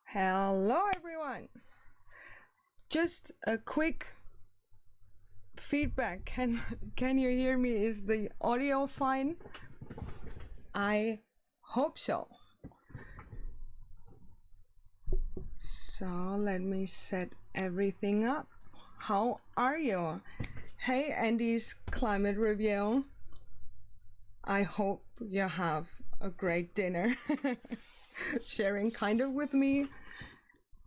Hello everyone! Just a quick feedback. Can you hear me? Is the audio fine? I hope so. So let me set everything up. How are you? Hey, Andy's Climate Review. I hope you have a great dinner. Sharing kind of with me.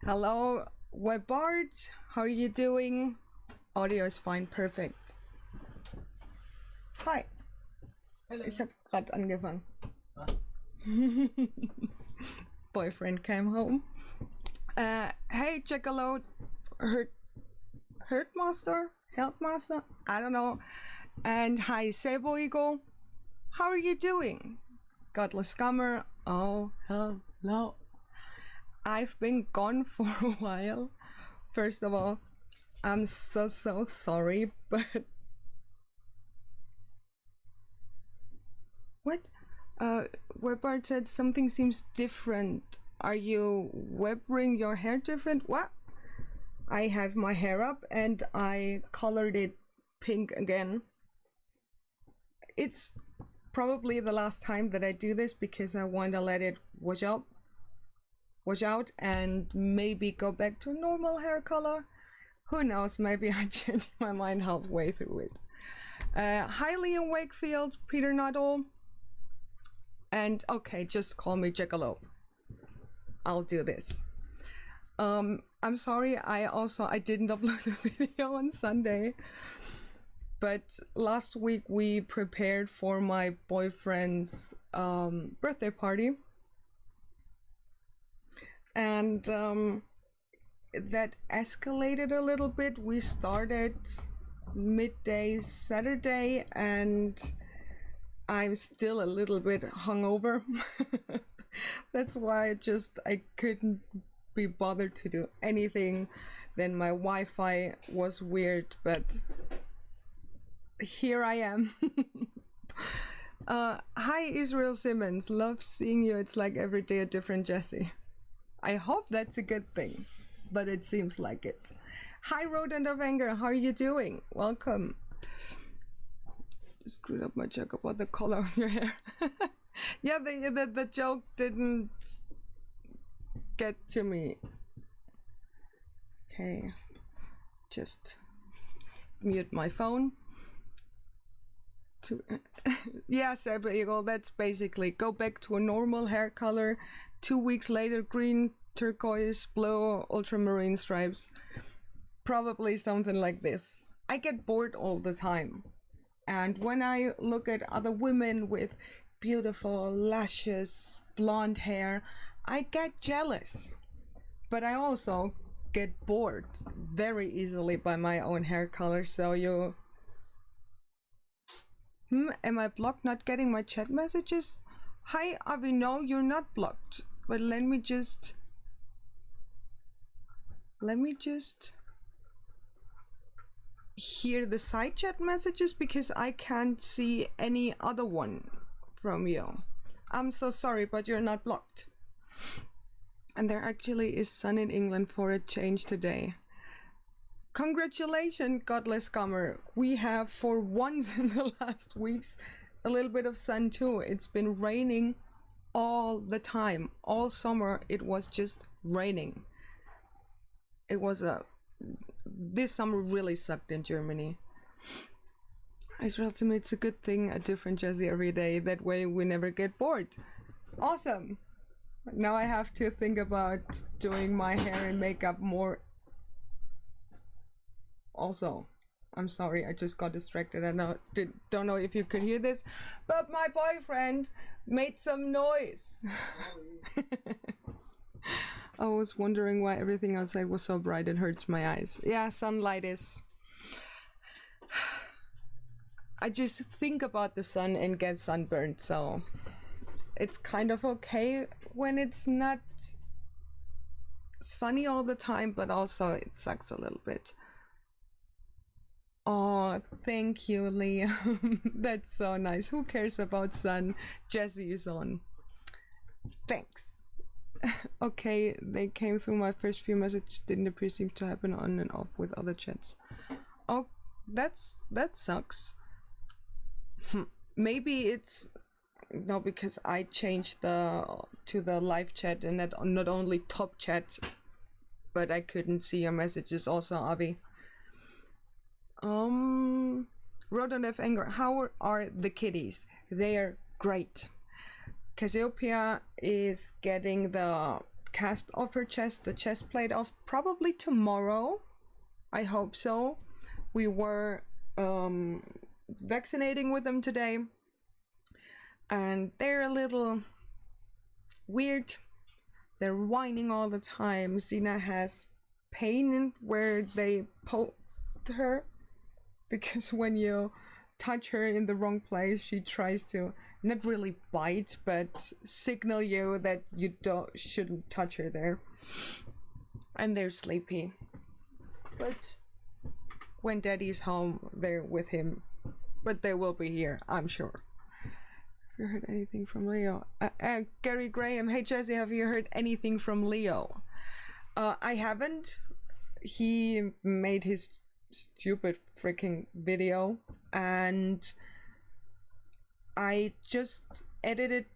Hello, WebBart. How are you doing? Audio is fine, perfect. Hi. Hello. Ich habe gerade angefangen. Boyfriend came home. Hey, Jackalope, Healthmaster, I don't know. And hi, Sabo Eagle. How are you doing? Godless Scummer. Oh, hello. I've been gone for a while. First of all, I'm so sorry, but what? WebBart said something seems different. Are you webbing your hair different? What? I have my hair up and I colored it pink again. It's probably the last time that I do this because I want to let it wash out and maybe go back to normal hair color. Who knows, maybe I change my mind halfway through it. Hi Liam Wakefield, Peter Nuttall, and okay, just call me Jackalope. I'll do this. I'm sorry, I didn't upload a video on Sunday, but last week we prepared for my boyfriend's birthday party. And that escalated a little bit. We started midday Saturday and I'm still a little bit hungover. That's why I couldn't be bothered to do anything. Then my Wi-Fi was weird, but here I am. Hi Israel Simmons, love seeing you. It's like every day a different Jessie. I hope that's a good thing, but it seems like it. Hi Rodent of Anger, how are you doing? Welcome. Screwed up my joke about the color of your hair. Yeah, the joke didn't get to me. Okay, just mute my phone. Yeah, Seba Eagle, that's basically go back to a normal hair color. 2 weeks later, green, turquoise, blue, ultramarine stripes. Probably something like this. I get bored all the time. And when I look at other women with beautiful lashes, blonde hair, I get jealous. But I also get bored very easily by my own hair color, so you... am I blocked, not getting my chat messages? Hi Avi, no, you're not blocked. But let me just hear the side chat messages because I can't see any other one from you. I'm so sorry, but you're not blocked. And there actually is sun in England for a change today. Congratulations, Godless Scummer. We have for once in the last weeks a little bit of sun too. It's been raining all the time. All summer it was just raining. It was this summer really sucked in Germany. Israel, to me it's a good thing, a different Jessie every day. That way we never get bored. Awesome. Now I have to think about doing my hair and makeup more. Also, I'm sorry, I just got distracted. I don't know if you could hear this, but my boyfriend made some noise. I was wondering why everything outside was so bright it hurts my eyes. Yeah, sunlight is... I just think about the sun and get sunburned, so it's kind of okay when it's not sunny all the time, but also it sucks a little bit. Oh, thank you, Liam. That's so nice. Who cares about sun? Jesse is on. Thanks. Okay, they came through my first few messages. Didn't appear seem to happen on and off with other chats. Oh, that sucks. Maybe it's no, because I changed to the live chat and not only top chat, but I couldn't see your messages also, Avi. Rodon F. Anger, how are the kitties? They are great. Cassiopeia is getting the cast off her chest, the chest plate off probably tomorrow. I hope so. We were vaccinating with them today, and they're a little weird. They're whining all the time. Xena has pain where they poked her, because when you touch her in the wrong place, she tries to not really bite, but signal you that you shouldn't touch her there. And they're sleepy. But when Daddy's home, they're with him. But they will be here, I'm sure. Have you heard anything from Leo? Gary Graham, hey Jesse, have you heard anything from Leo? I haven't. He made his stupid freaking video, and I just edited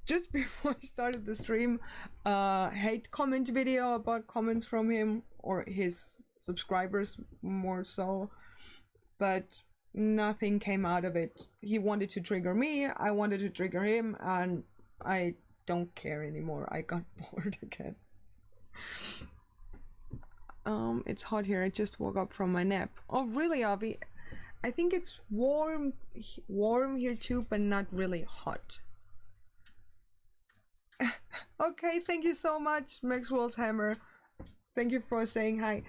just before I started the stream hate comment video about comments from him or his subscribers more so, but nothing came out of it. He wanted to trigger me, I wanted to trigger him, and I don't care anymore. I got bored again. It's hot here. I just woke up from my nap. Oh really, Avi? I think it's warm here too, but not really hot. Okay, thank you so much, Maxwell's Hammer. Thank you for saying hi.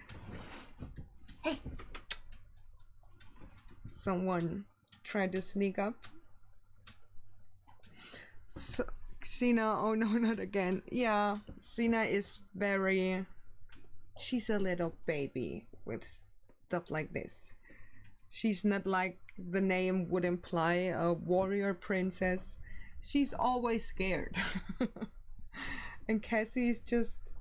Hey! Someone tried to sneak up. So, Xena, oh no, not again. Yeah, Xena is very... She's a little baby with stuff like this. She's not like the name would imply, a warrior princess. She's always scared. And Cassie is just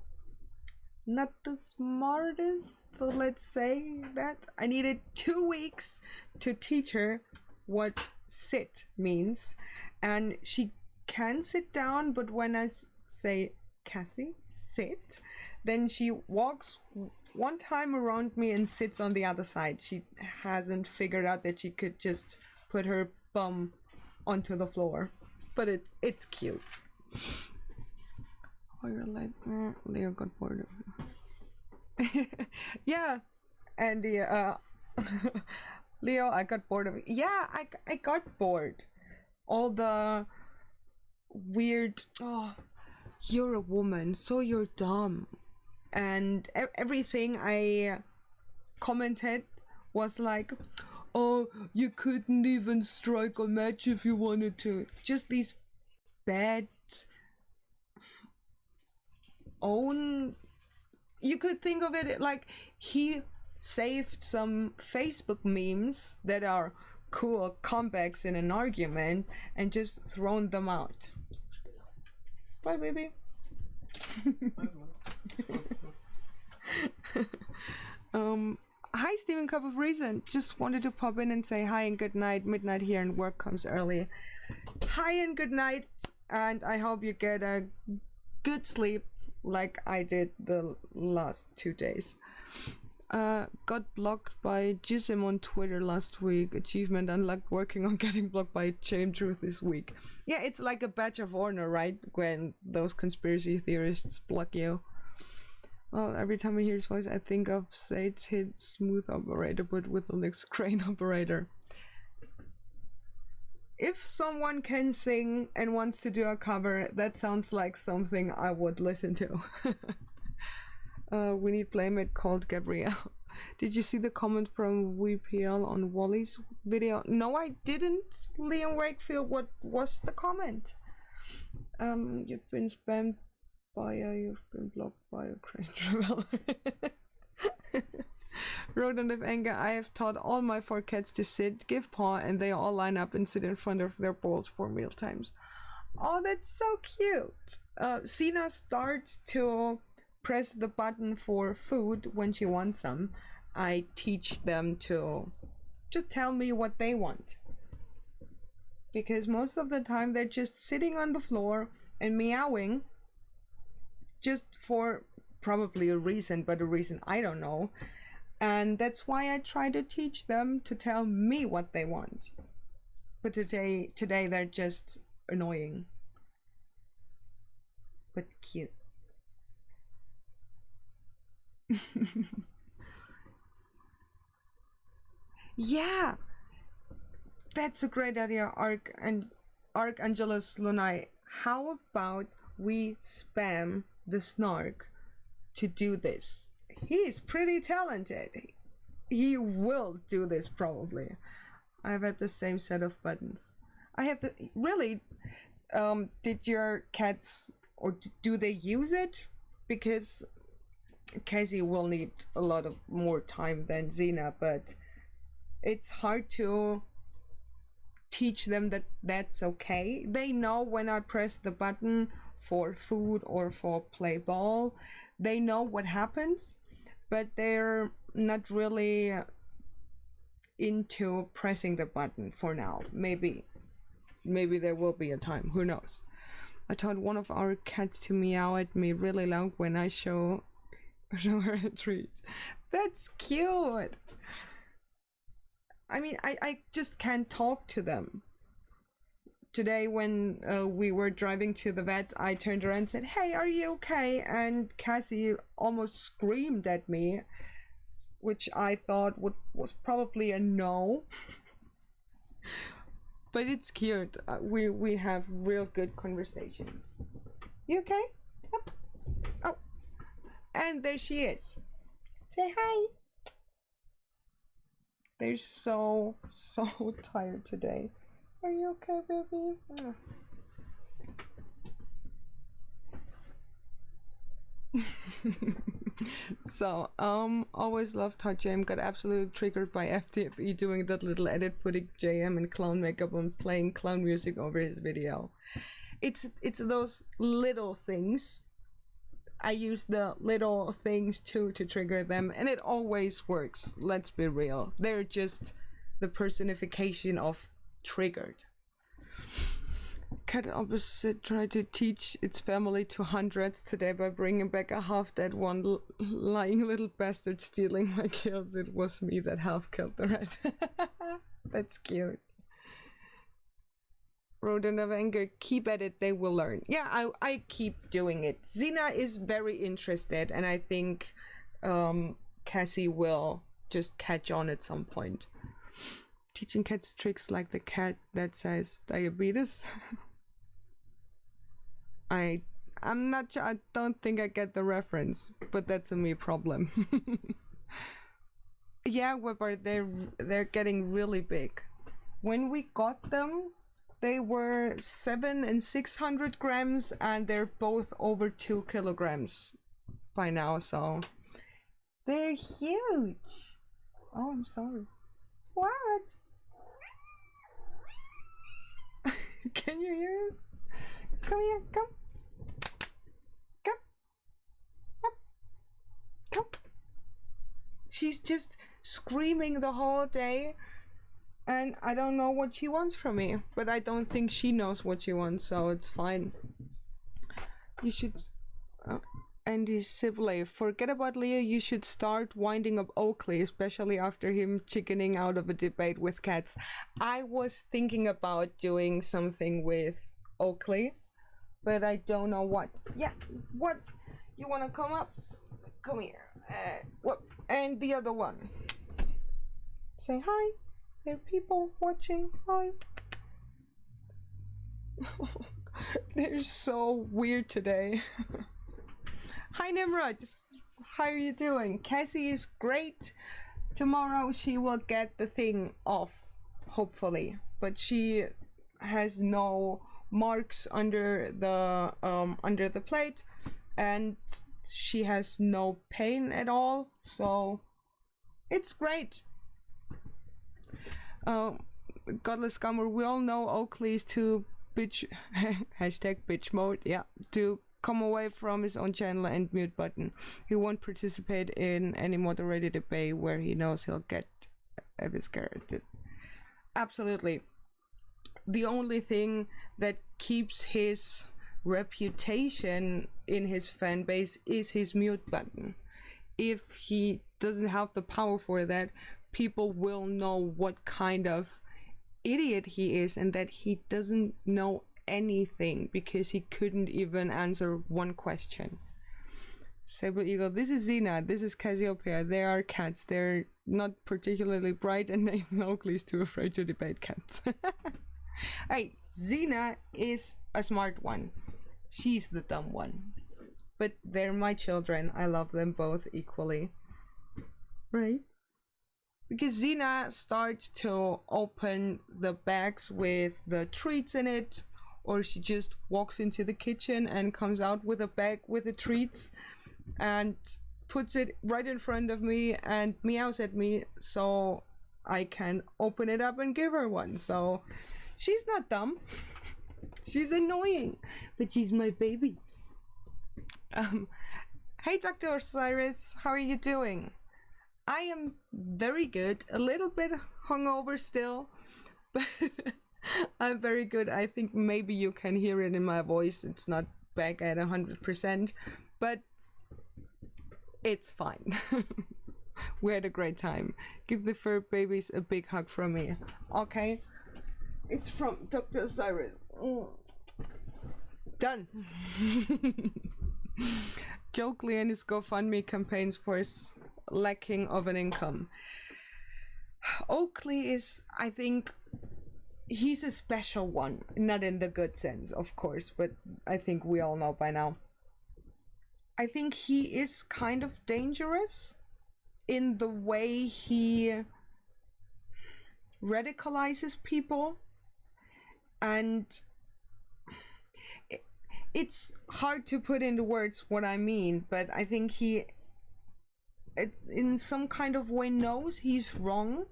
not the smartest, so let's say that. I needed 2 weeks to teach her what sit means. And she can sit down, but when I say, Cassie, sit, then she walks one time around me and sits on the other side. She hasn't figured out that she could just put her bum onto the floor. But it's cute. Oh, you're like, Leo got bored. Yeah, Andy, Leo, I got bored of it. Yeah, I got bored. All the weird, oh, you're a woman, so you're dumb. And everything I commented was like, oh, you couldn't even strike a match if you wanted to. Just these bad own... You could think of it like he saved some Facebook memes that are cool comebacks in an argument and just thrown them out. Bye, baby. Hi Stephen Cup of Reason, just wanted to pop in and say hi and good night. Midnight here and work comes early. Hi and good night, and I hope you get a good sleep like I did the last 2 days. Got blocked by Jism on Twitter last week. Achievement unlocked, working on getting blocked by Shame Truth this week. Yeah, it's like a badge of honor, right? When those conspiracy theorists block you. Well, every time I hear his voice, I think of Sate's hit Smooth Operator, but with the next Crane Operator. if someone can sing and wants to do a cover, that sounds like something I would listen to. We need Playmate called Gabrielle. Did you see the comment from VPL on Wally's video? No, I didn't. Liam Wakefield, what was the comment? You've been spammed by you've been blocked by a crane travel. Rodent of Anger, I have taught all my 4 cats to sit, give paw, and they all line up and sit in front of their bowls for meal times. Oh, that's so cute. Sina starts to press the button for food when she wants some. I teach them to just tell me what they want. Because most of the time they're just sitting on the floor and meowing just for probably a reason, but a reason I don't know. And that's why I try to teach them to tell me what they want. But today they're just annoying. But cute. Yeah! That's a great idea, Archangelus Lunai. How about we spam the Snark to do this? He's pretty talented. He will do this probably. I've had the same set of buttons. I have the really. Did your cats or do they use it? Because Cassie will need a lot of more time than Xena, but it's hard to teach them that that's okay. They know when I press the button for food or for play ball, they know what happens, but they're not really into pressing the button for now. Maybe there will be a time, who knows. I taught one of our cats to meow at me really loud when I show her a treat. That's cute. I mean, I just can't talk to them. Today when we were driving to the vet, I turned around and said, "Hey, are you okay?" And Cassie almost screamed at me, which I thought was probably a no. But it's cute. We have real good conversations. You okay? Yep. Oh, and there she is. Say hi. They're so tired today. Are you okay, baby? So, always loved how JM got absolutely triggered by FTFE doing that little edit, putting JM in clown makeup and playing clown music over his video. It's those little things. I use the little things to trigger them, and it always works. Let's be real. They're just the personification of triggered. Cat opposite tried to teach its family to hunt rats today by bringing back a half-dead one lying little bastard stealing my kills. It was me that half-killed the rat. That's cute. Rodent of Anger, keep at it, they will learn. Yeah, I keep doing it. Xena is very interested, and I think Cassie will just catch on at some point. Teaching cats tricks like the cat that says diabetes. I'm not sure. I don't think I get the reference, but that's a me problem. Yeah, Weber, they're getting really big. When we got them, they were 700 and 600 grams, and they're both over 2 kilograms by now. So they're huge. Oh, I'm sorry. What? Can you hear us? Come here, come. Come. Up. Come. She's just screaming the whole day, and I don't know what she wants from me, but I don't think she knows what she wants, so it's fine. You should... Andy Sibley, forget about Leo, you should start winding up Oakley, especially after him chickening out of a debate with cats. I was thinking about doing something with Oakley, but I don't know what. Yeah, what? You wanna come up? Come here. What? And the other one. Say hi. There are people watching. Hi. They're so weird today. Hi Nimrod, how are you doing? Cassie is great. Tomorrow she will get the thing off, hopefully, but she has no marks under the plate, and she has no pain at all, so it's great. Godless Scummer, we all know Oakley's too bitch hashtag bitch mode, yeah, to come away from his own channel and mute button. He won't participate in any moderated debate where he knows he'll get eviscerated. Absolutely. The only thing that keeps his reputation in his fan base is his mute button. If he doesn't have the power for that, people will know what kind of idiot he is and that he doesn't know anything because he couldn't even answer one question. Sable Eagle, this is Xena, this is Cassiopeia, they are cats, they're not particularly bright and Nathan Oakley is too afraid to debate cats. Hey, Xena is a smart one, she's the dumb one, but they're my children, I love them both equally, right? Because Xena starts to open the bags with the treats in it, or she just walks into the kitchen and comes out with a bag with the treats and puts it right in front of me and meows at me so I can open it up and give her one. So she's not dumb. She's annoying, but she's my baby. Hey Dr. Osiris, how are you doing? I am very good, a little bit hungover still, but I'm very good. I think maybe you can hear it in my voice. It's not back at 100%, but it's fine. We had a great time. Give the fur babies a big hug from me. Okay? It's from Dr. Cyrus. Done. Joe Glenn is GoFundMe campaigns for his lacking of an income. Oakley is, I think, he's a special one, not in the good sense, of course, but I think we all know by now. I think he is kind of dangerous in the way he radicalizes people, and it's hard to put into words what I mean, but I think he, in some kind of way, knows he's wrong,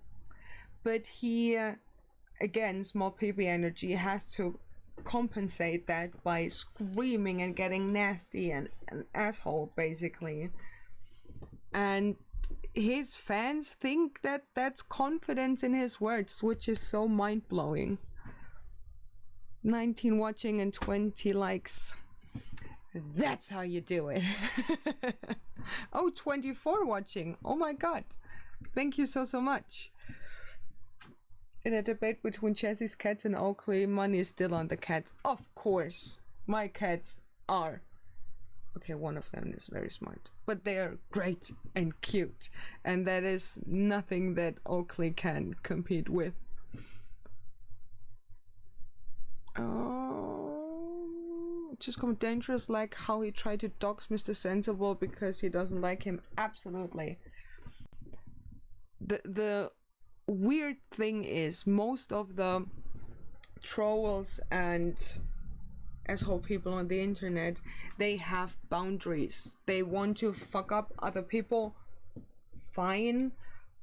but he, again, small baby energy, has to compensate that by screaming and getting nasty and an asshole, basically. And his fans think that that's confidence in his words, which is so mind-blowing. 19 watching and 20 likes. That's how you do it. Oh, 24 watching. Oh my god. Thank you so much. In a debate between Chessie's cats and Oakley, money is still on the cats. Of course. My cats are. Okay, one of them is very smart. But they are great and cute. And that is nothing that Oakley can compete with. Just come dangerous, like how he tried to dox Mr. Sensible because he doesn't like him. Absolutely. The weird thing is, most of the trolls and asshole people on the internet, they have boundaries. They want to fuck up other people, fine,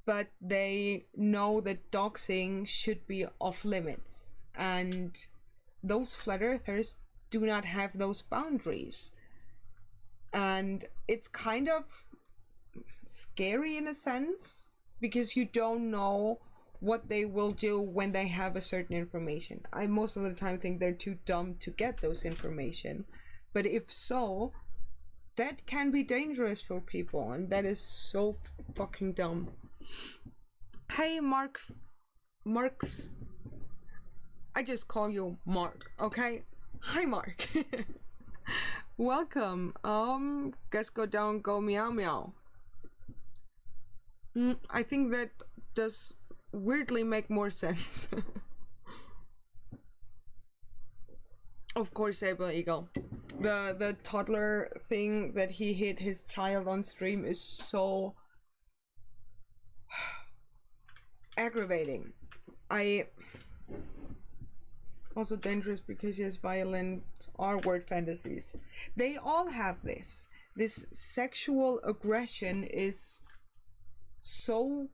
but they know that doxing should be off limits, and those flat earthers do not have those boundaries, and it's kind of scary in a sense, because you don't know what they will do when they have a certain information. I most of the time think they're too dumb to get those information, but if so, that can be dangerous for people, and that is so fucking dumb. Hey Mark, I just call you Mark, okay? Hi Mark. Welcome. Guess go down, go meow meow. I think that does weirdly make more sense. Of course, Sable Eagle. The toddler thing that he hit his child on stream is so aggravating. I also dangerous because he has violent R-word fantasies. They all have this. This sexual aggression is so,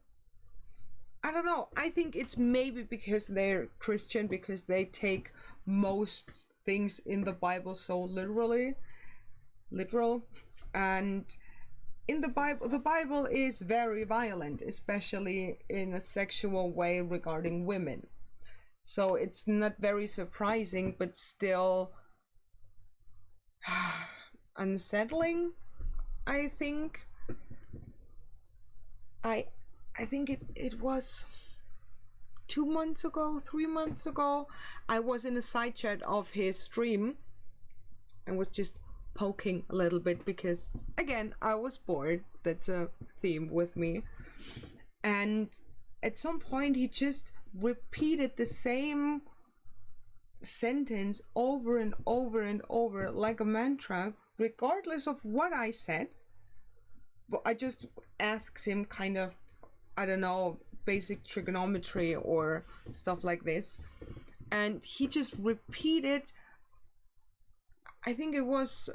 I don't know. I think it's maybe because they're Christian, because they take most things in the Bible so literal, and in the Bible is very violent, especially in a sexual way regarding women. So it's not very surprising, but still unsettling, I think. I think it was 2 months ago, 3 months ago, I was in a side chat of his stream and was just poking a little bit because, again, I was bored. That's a theme with me. And at some point he just repeated the same sentence over and over and over like a mantra, regardless of what I said. But I just asked him kind of, I don't know, basic trigonometry or stuff like this, and he just repeated, I think it was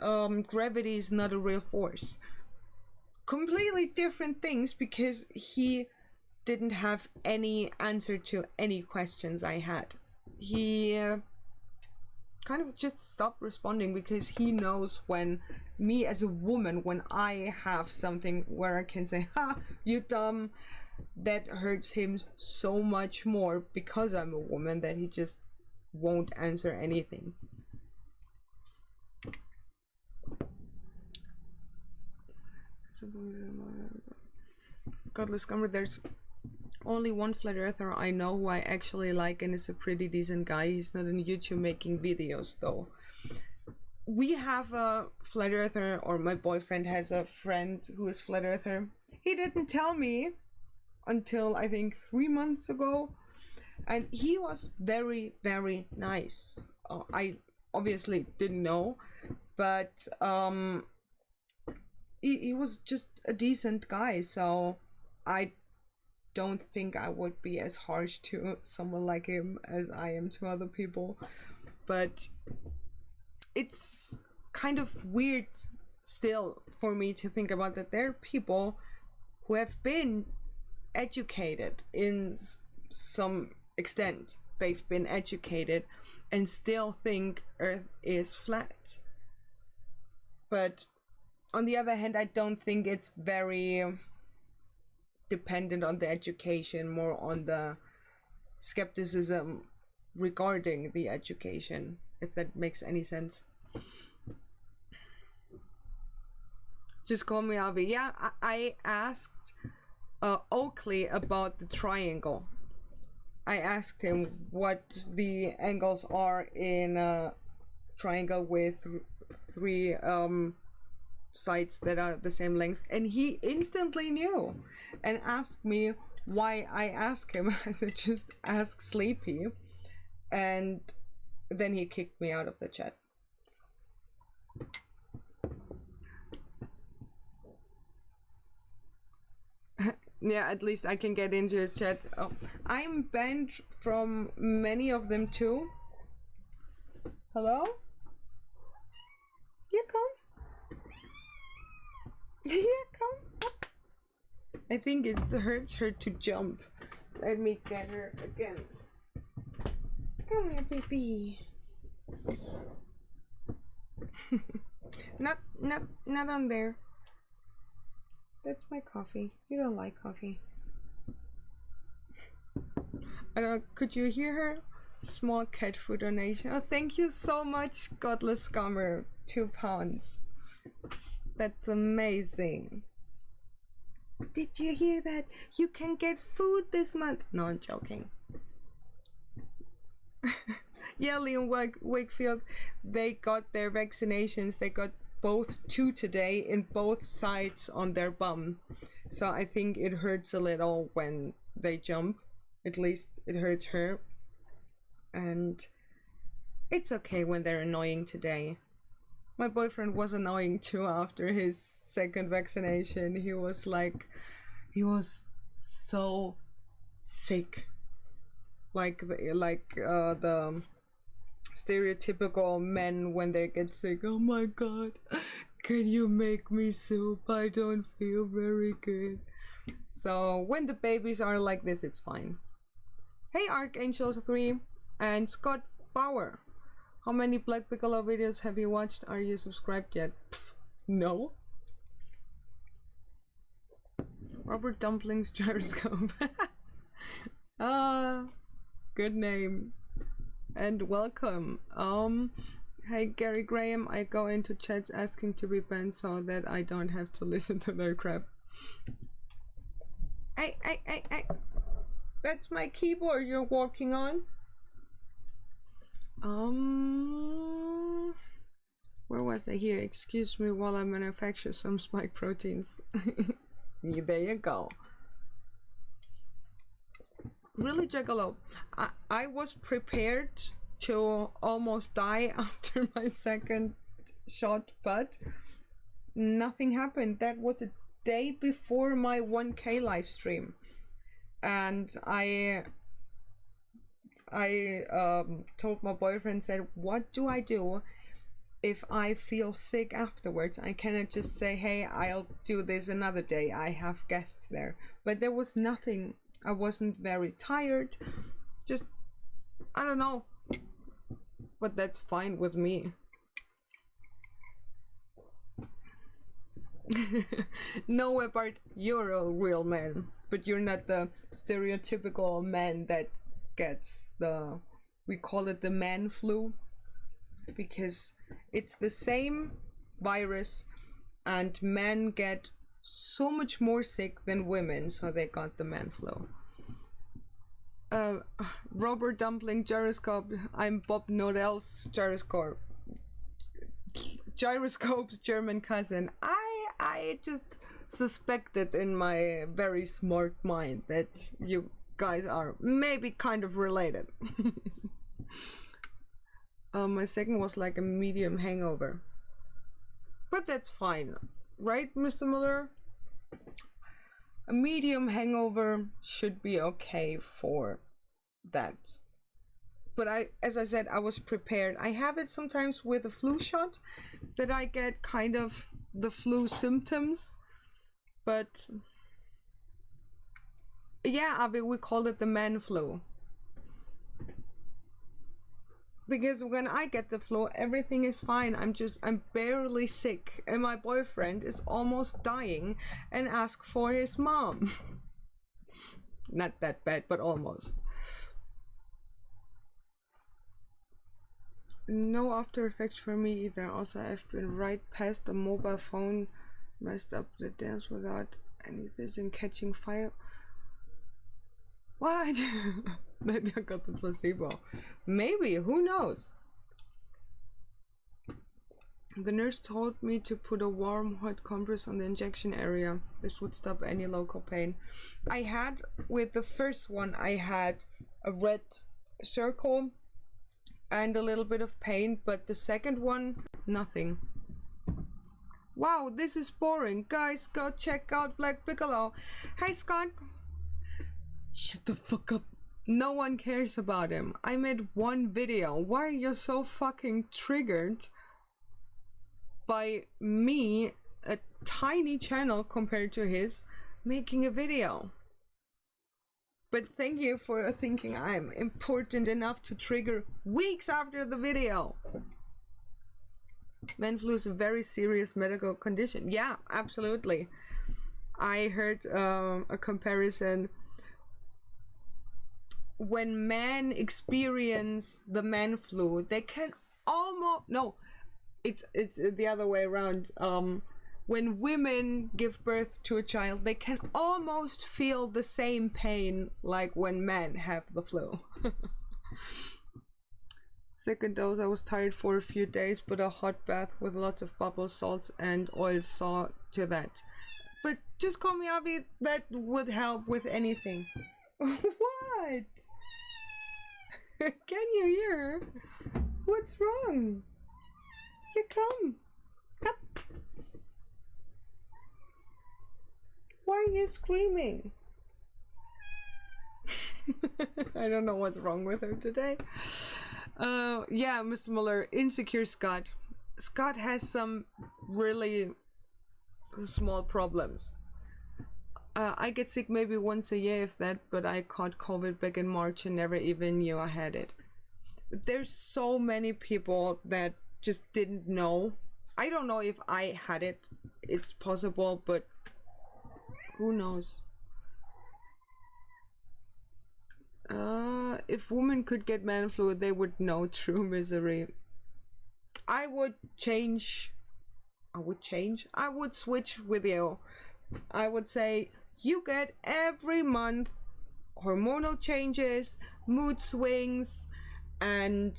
gravity is not a real force. Completely different things, because he didn't have any answer to any questions I had. He kind of just stopped responding because he knows when me as a woman, when I have something where I can say, ha, you dumb, that hurts him so much more because I'm a woman, that he just won't answer anything. Godless Scummer, there's only one flat earther I know who I actually like and is a pretty decent guy. He's not on YouTube making videos though. We have a flat earther, or my boyfriend has a friend who is flat earther. He didn't tell me until I think 3 months ago, and he was very, very nice. I obviously didn't know, but he was just a decent guy, so I don't think I would be as harsh to someone like him as I am to other people. But it's kind of weird still for me to think about that there are people who have been educated in some extent. They've been educated and still think Earth is flat. But on the other hand, I don't think it's very dependent on the education, more on the skepticism regarding the education, if that makes any sense. Just call me Avi. Yeah, I asked Oakley about the triangle. I asked him what the angles are in a triangle with three sides that are the same length, and he instantly knew and asked me why I asked him. I said, just ask Sleepy, and then he kicked me out of the chat. Yeah, at least I can get into his chat. Oh, I'm banned from many of them too. Hello? Yeah, come. Yeah, come. I think it hurts her to jump. Let me get her again. Come here, baby. Not on there. That's my coffee. You don't like coffee. I don't know, could you hear her? Small cat food donation. Oh, thank you so much, Godless Scummer. £2. That's amazing. Did you hear that? You can get food this month. No, I'm joking. Yeah, Liam Wakefield, they got their vaccinations. They got two today in both sides on their bum. So I think it hurts a little when they jump. At least it hurts her. And It's okay when they're annoying today. My boyfriend was annoying too after his second vaccination. He was so sick. The stereotypical men when they get sick. Oh my god, can you make me soup? I don't feel very good. So when the babies are like this, it's fine. Hey Archangel3 and Scott Bauer. How many Black Piccolo videos have you watched? Are you subscribed yet? Pff, no. Robert Dumplings Gyroscope. Good name. And welcome. Hey Gary Graham, I go into chats asking to be banned so that I don't have to listen to their crap. Hey. That's my keyboard you're walking on. Where was I here? Excuse me while I manufacture some spike proteins. There you go. Really, Jackalope, I was prepared to almost die after my second shot, but nothing happened. That was a day before my 1K live stream, and I told my boyfriend, said, what do I do if I feel sick afterwards? I cannot just say, hey, I'll do this another day, I have guests there. But there was nothing. I wasn't very tired, just, I don't know, but that's fine with me. No, Ebert, you're a real man, but you're not the stereotypical man that gets the, we call it the man flu, because it's the same virus and men get so much more sick than women, so they got the man flu. Robert Dumpling Gyroscope, I'm Bob Nodell's Gyroscope's German cousin. I just suspected in my very smart mind that you guys are maybe kind of related. My second was like a medium hangover, but that's fine, right, Mr. Muller? A medium hangover should be okay for that. But as I said, I was prepared. I have it sometimes with a flu shot, that I get kind of the flu symptoms, but yeah, I mean, we call it the man flu. Because when I get the flu, everything is fine. I'm barely sick, and my boyfriend is almost dying and asks for his mom. Not that bad, but almost. No after effects for me either. Also, I've been right past the mobile phone, messed up the dance without any vision catching fire. What? Maybe I got the placebo. Maybe, who knows? The nurse told me to put a warm hot compress on the injection area. This would stop any local pain. I had, with the first one, I had a red circle and a little bit of pain, but the second one, nothing. Wow, this is boring. Guys, go check out Black Piccolo. Hey, Scott. Shut the fuck up. No one cares about him. I made one video. Why are you so fucking triggered by me, a tiny channel compared to his, making a video? But thank you for thinking I'm important enough to trigger weeks after the video. Man flu is a very serious medical condition. Yeah, absolutely. I heard a comparison. When men experience the man flu, they can almost, no, it's the other way around. When women give birth to a child, they can almost feel the same pain like when men have the flu. Second dose, I was tired for a few days, but a hot bath with lots of bubble salts and oil saw to that. But just call me Avi, that would help with anything. What? Can you hear? What's wrong? You come. Up. Why are you screaming? I don't know what's wrong with her today. Yeah, Mr. Muller, insecure Scott. Scott has some really small problems. I get sick maybe once a year if that, but I caught COVID back in March and never even knew I had it. But there's so many people that just didn't know. I don't know if I had it. It's possible, but who knows? If women could get man flu, they would know true misery. I would switch with you. I would say you get every month hormonal changes, mood swings, and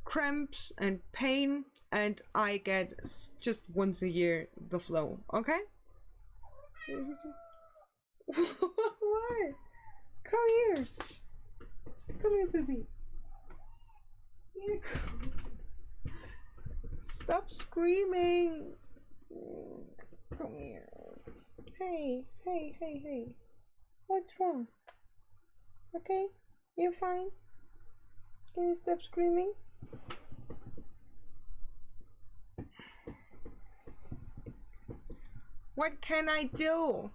cramps and pain, and I get just once a year the flu. Okay? Why? Come here. Come here, baby. Yeah. Stop screaming. Come here. Hey, hey, hey, hey. What's wrong? Okay? You fine? Can you stop screaming? What can I do?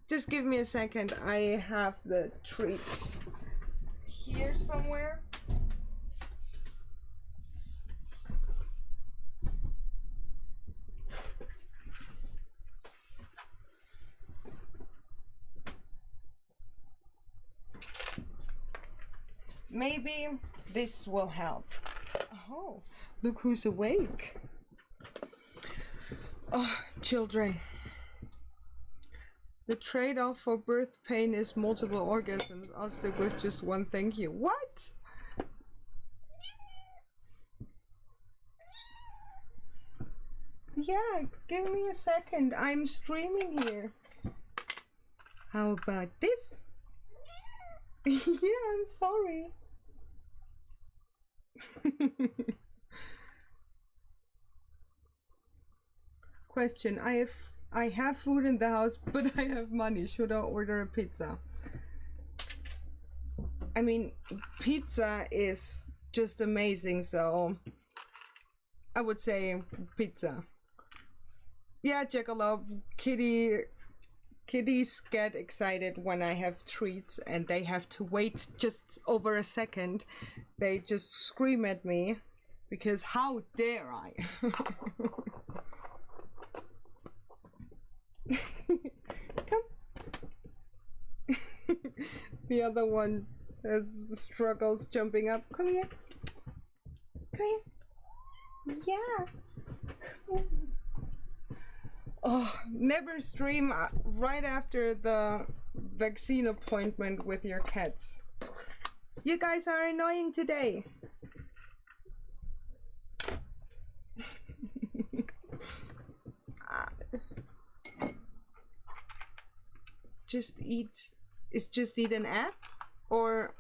Just give me a second. I have the treats here somewhere. Maybe this will help. Oh, look who's awake. Oh, children. The trade-off for birth pain is multiple orgasms. I'll stick with just one, thank you. What? Yeah, give me a second. I'm streaming here. How about this? Yeah, I'm sorry. Question. I have food in the house, but I have money. Should I order a pizza? I mean, pizza is just amazing, so I would say pizza. Yeah, Jackalope, kitties get excited when I have treats and they have to wait just over a second. They just scream at me because how dare I? Come. The other one has struggles jumping up. Come here. Come here. Yeah. Come. Oh, never stream right after the vaccine appointment with your cats. You guys are annoying today. Just eat. Is just eat an app? Or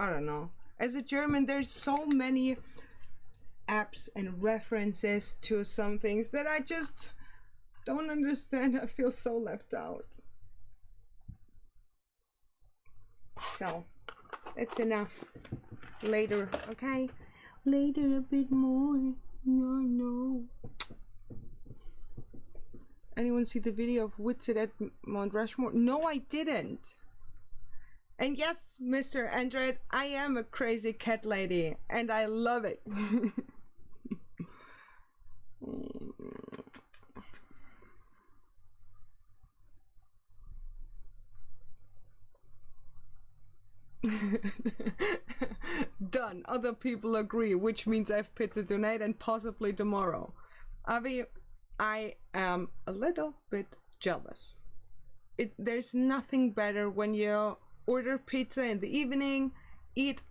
I don't know. As a German, there's so many apps and references to some things that I just don't understand. I feel so left out. So, it's enough. Later, okay? Later a bit more. I know. Anyone see the video of Whitsett at Mount Rushmore? No, I didn't. And yes, Mr. Android, I am a crazy cat lady, and I love it. Done. Other people agree, which means I have pizza tonight and possibly tomorrow. Avi, I am a little bit jealous. There's nothing better when you order pizza in the evening, eat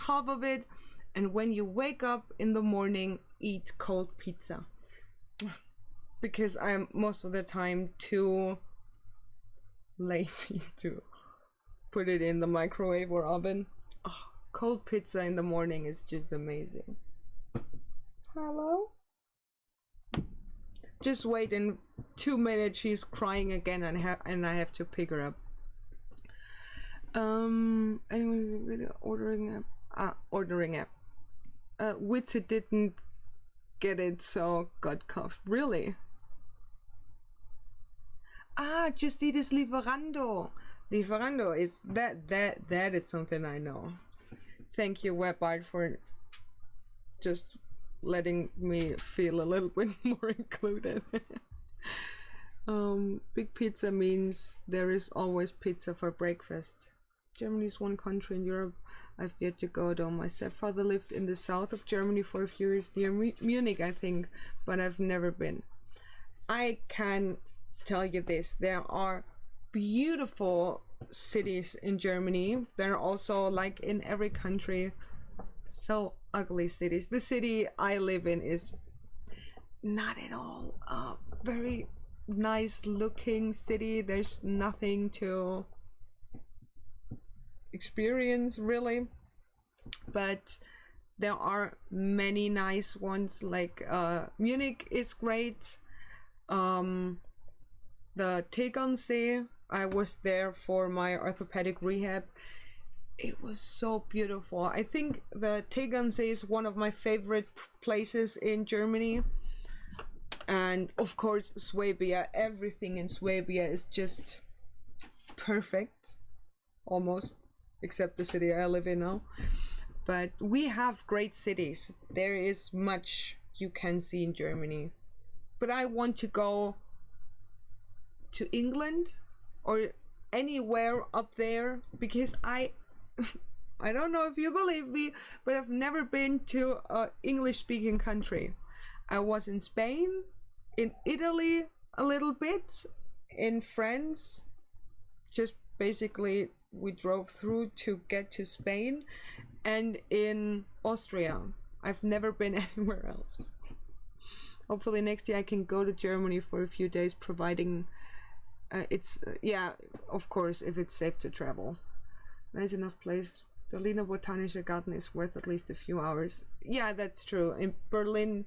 half of it, and when you wake up in the morning, eat cold pizza. Because I'm most of the time too lazy to put it in the microwave or oven. Oh, cold pizza in the morning is just amazing. Hello? Just wait, in 2 minutes she's crying again, and I have to pick her up. Anyone really ordering app? Witzy didn't get it, so got cuffed. Really? Just eat is Lieferando. Lieferando is that is something I know. Thank you, WebArt, for just letting me feel a little bit more included. Big pizza means there is always pizza for breakfast. Germany is one country in Europe I've yet to go though. My stepfather lived in the south of Germany for a few years, near Munich, I think, but I've never been. I can tell you this, there are beautiful cities in Germany. There are also, like in every country, so ugly cities. The city I live in is not at all a very nice looking city. There's nothing to experience really, but there are many nice ones, like Munich is great. The Tegernsee, I was there for my orthopedic rehab. It was so beautiful. I think the Tegernsee is one of my favorite places in Germany. And of course Swabia, everything in Swabia is just perfect, almost, except the city I live in now. But we have great cities. There is much you can see in Germany. But I want to go to England or anywhere up there, because I don't know if you believe me, but I've never been to an English speaking country. I was in Spain, in Italy a little bit, in France, just basically we drove through to get to Spain, and in Austria. I've never been anywhere else. Hopefully next year I can go to Germany for a few days, providing yeah, of course, if it's safe to travel. Nice enough place. Berliner Botanischer Garten is worth at least a few hours. Yeah, that's true. And Berlin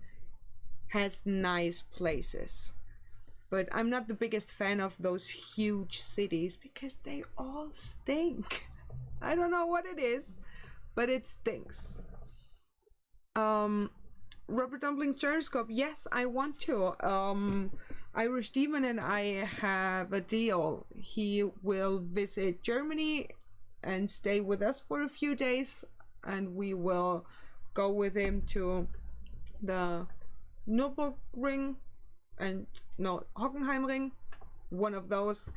has nice places. But I'm not the biggest fan of those huge cities because they all stink. I don't know what it is, but it stinks. Robert Dumpling's Gyroscope. Yes, I want to. Irish Demon and I have a deal. He will visit Germany and stay with us for a few days, and we will go with him to the Nürburgring and no, Hockenheimring, one of those.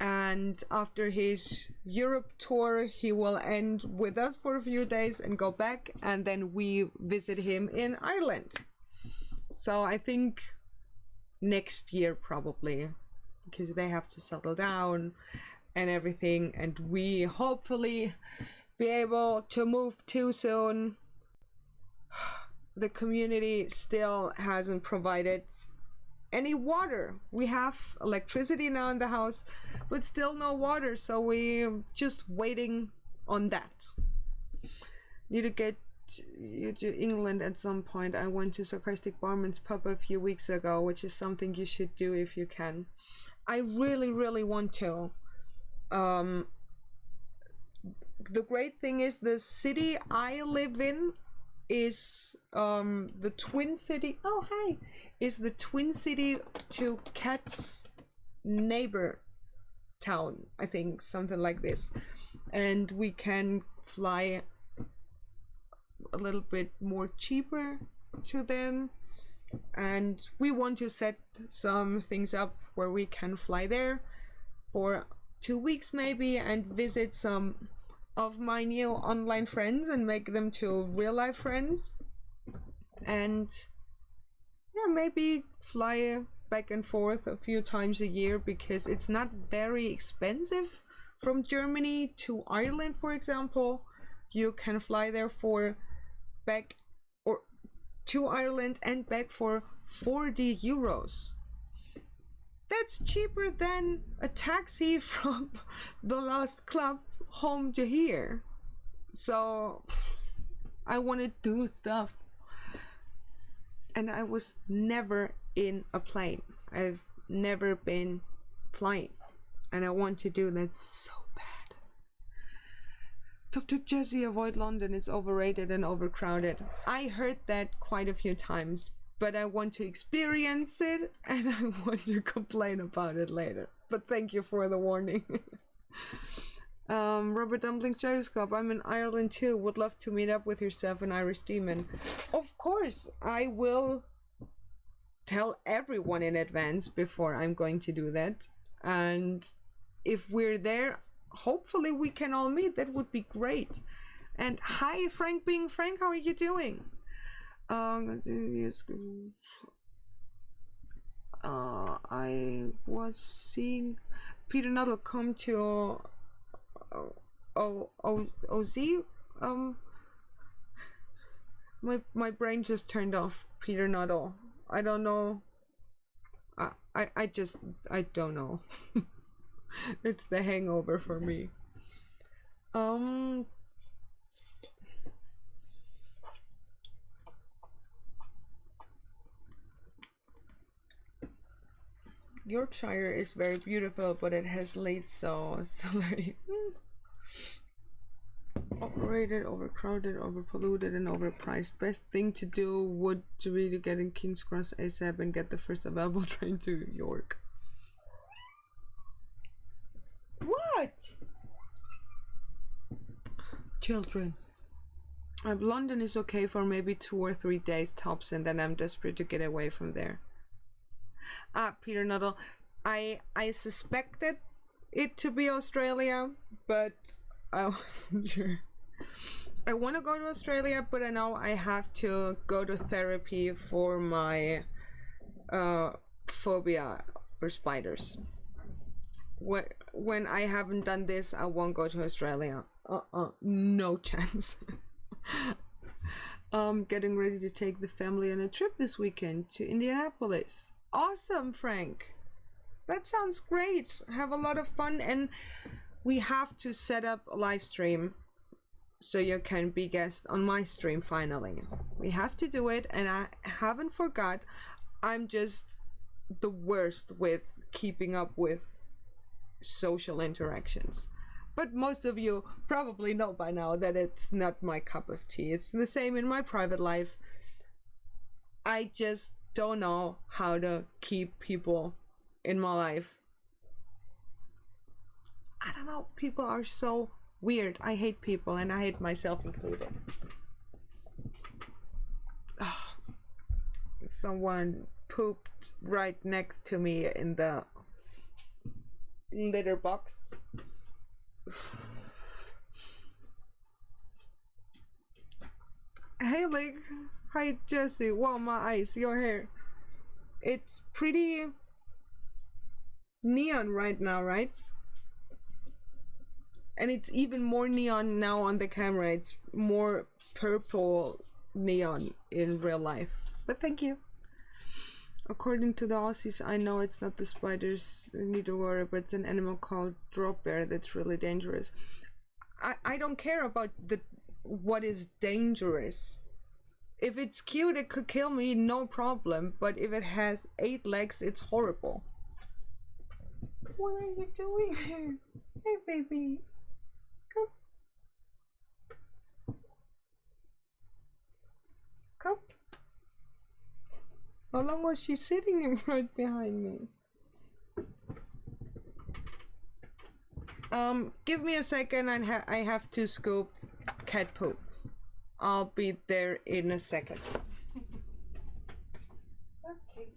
And after his Europe tour, he will end with us for a few days and go back, and then we visit him in Ireland. So I think next year probably, because they have to settle down and everything, and we hopefully be able to move too soon. The community still hasn't provided any water. We have electricity now in the house, but still no water, so we're just waiting on that. Need to get you to England at some point. I went to Sarcastic Barman's pub a few weeks ago, which is something you should do if you can. I really want to. The great thing is the city I live in is the twin city. Oh, hi! Is the twin city to Kat's neighbor town, I think, something like this. And we can fly a little bit more cheaper to them, and we want to set some things up where we can fly there for 2 weeks maybe and visit some of my new online friends and make them to real life friends, and yeah, maybe fly back and forth a few times a year, because it's not very expensive from Germany to Ireland, for example. You can fly there for back or to Ireland and back for 40 euros. That's cheaper than a taxi from the last club home to here. So I want to do stuff. And I was never in a plane. I've never been flying. And I want to do that so bad. Top tip Jesse, avoid London. It's overrated and overcrowded. I heard that quite a few times. But I want to experience it. And I want to complain about it later. But thank you for the warning. Robert Dumpling Stratoscope, I'm in Ireland too. Would love to meet up with yourself and Irish Demon. Of course, I will tell everyone in advance before I'm going to do that. And if we're there, hopefully we can all meet. That would be great. And hi, Frank being Frank, how are you doing? I was seeing Peter Nuttall come to OZ. My brain just turned off. Peter Nuttall. I don't know. I don't know. It's the hangover for me. Yorkshire is very beautiful, but it has late so like overrated, overcrowded, overpolluted, and overpriced. Best thing to do would to really get in King's Cross ASAP and get the first available train to York. What? Children. London is okay for maybe 2 or 3 days tops, and then I'm desperate to get away from there. Peter Nuttall, I suspected it to be Australia, but I wasn't sure. I want to go to Australia, but I know I have to go to therapy for my phobia for spiders. When I haven't done this, I won't go to Australia. No chance. Getting ready to take the family on a trip this weekend to Indianapolis. Awesome, Frank. That sounds great. Have a lot of fun, and we have to set up a live stream so you can be guest on my stream finally. We have to do it, and I haven't forgot. I'm just the worst with keeping up with social interactions. But most of you probably know by now that it's not my cup of tea. It's the same in my private life. I just don't know how to keep people in my life. I don't know, people are so weird. I hate people, and I hate myself included. Someone pooped right next to me in the litter box. Hey, Lig. Hi, Jesse. Wow, my eyes, your hair. It's pretty neon right now, right? And it's even more neon now on the camera. It's more purple neon in real life. But thank you. According to the Aussies, I know it's not the spiders need to worry, but it's an animal called drop bear that's really dangerous. I don't care about what is dangerous. If it's cute, it could kill me, no problem. But if it has 8 legs, it's horrible. What are you doing here? Hey, baby. Come. Come. How long was she sitting right behind me? Give me a second, and I have to scoop cat poop. I'll be there in a second. Okay.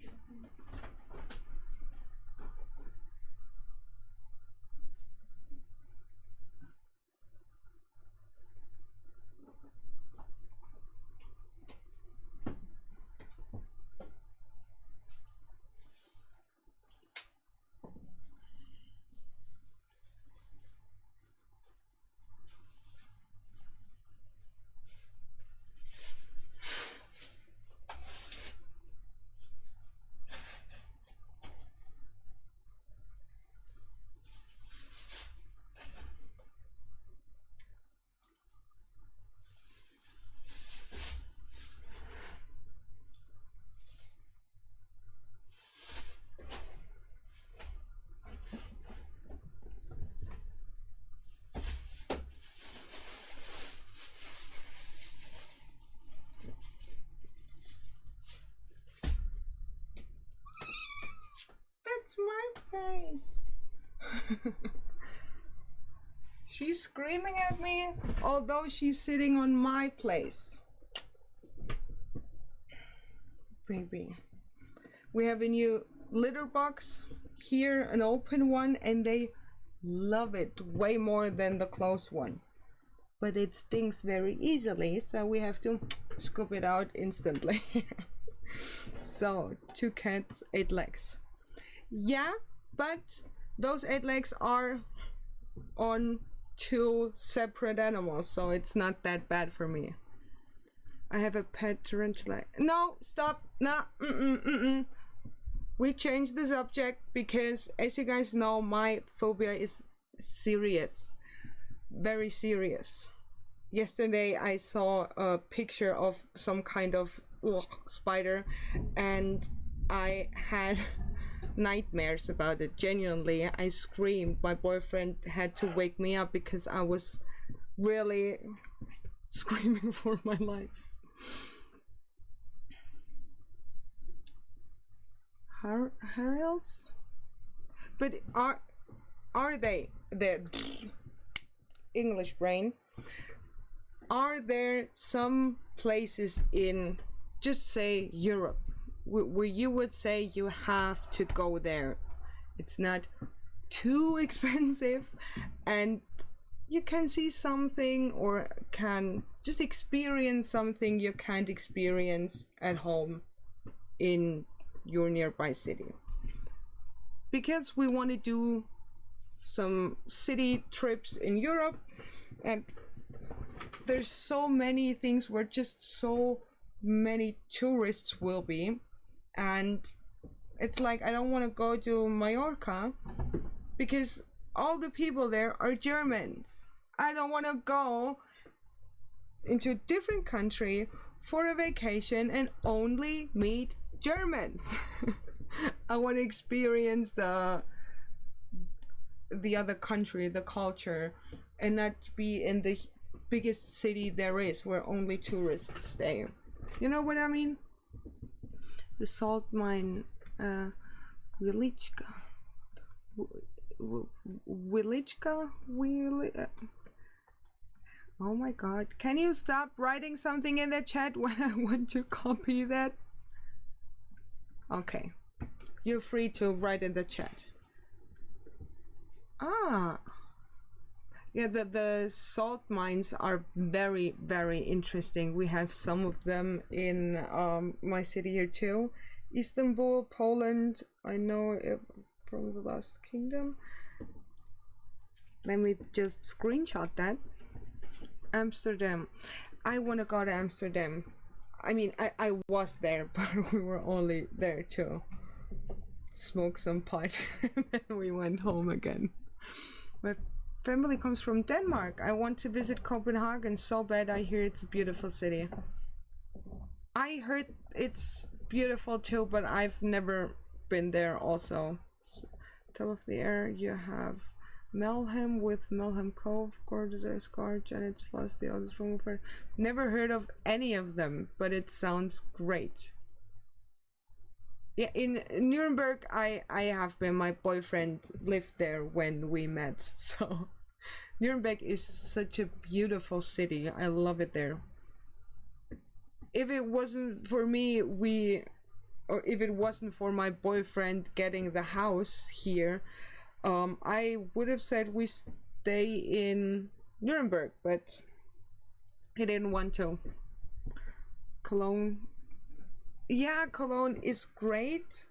She's screaming at me, although she's sitting on my place. Baby. We have a new litter box here, an open one, and they love it way more than the closed one. But it stinks very easily, so we have to scoop it out instantly. So, 2 cats, 8 legs. Yeah, but those 8 legs are on 2 separate animals, so it's not that bad for me. I have a pet tarantula. No, stop. No, We changed the subject because, as you guys know, my phobia is serious. Very serious. Yesterday I saw a picture of some kind of spider and I had nightmares about it. Genuinely, I screamed. My boyfriend had to wake me up because I was really screaming for my life. Harriels? But are they the English brain? Are there some places in, just say, Europe, where you would say you have to go there? It's not too expensive and you can see something or can just experience something you can't experience at home in your nearby city. Because we want to do some city trips in Europe, and there's so many things where just so many tourists will be, and it's like I don't want to go to Mallorca because all the people there are Germans. I don't want to go into a different country for a vacation and only meet Germans. I want to experience the other country, the culture, and not be in the biggest city there is where only tourists stay. You know what I mean? The salt mine, Wieliczka. Wieliczka? Oh my god. Can you stop writing something in the chat when I want to copy that? Okay. You're free to write in the chat. Ah. Yeah, the salt mines are very, very interesting. We have some of them in my city here too. Istanbul, Poland, I know it from the Last Kingdom. Let me just screenshot that. Amsterdam. I want to go to Amsterdam. I mean, I was there, but we were only there to smoke some pot and then we went home again. My family comes from Denmark. I want to visit Copenhagen so bad. I hear it's a beautiful city. I heard it's beautiful too, but I've never been there also. Top of the air, you have Melham with Melham Cove, Gorgeous Gorge, and it's Floss, the oldest room for. Never heard of any of them, but it sounds great. Yeah, in Nuremberg, I have been. My boyfriend lived there when we met, so Nuremberg is such a beautiful city. I love it there. If it wasn't for me, or if it wasn't for my boyfriend getting the house here, I would have said we stay in Nuremberg, but he didn't want to. Cologne. Yeah, Cologne is great,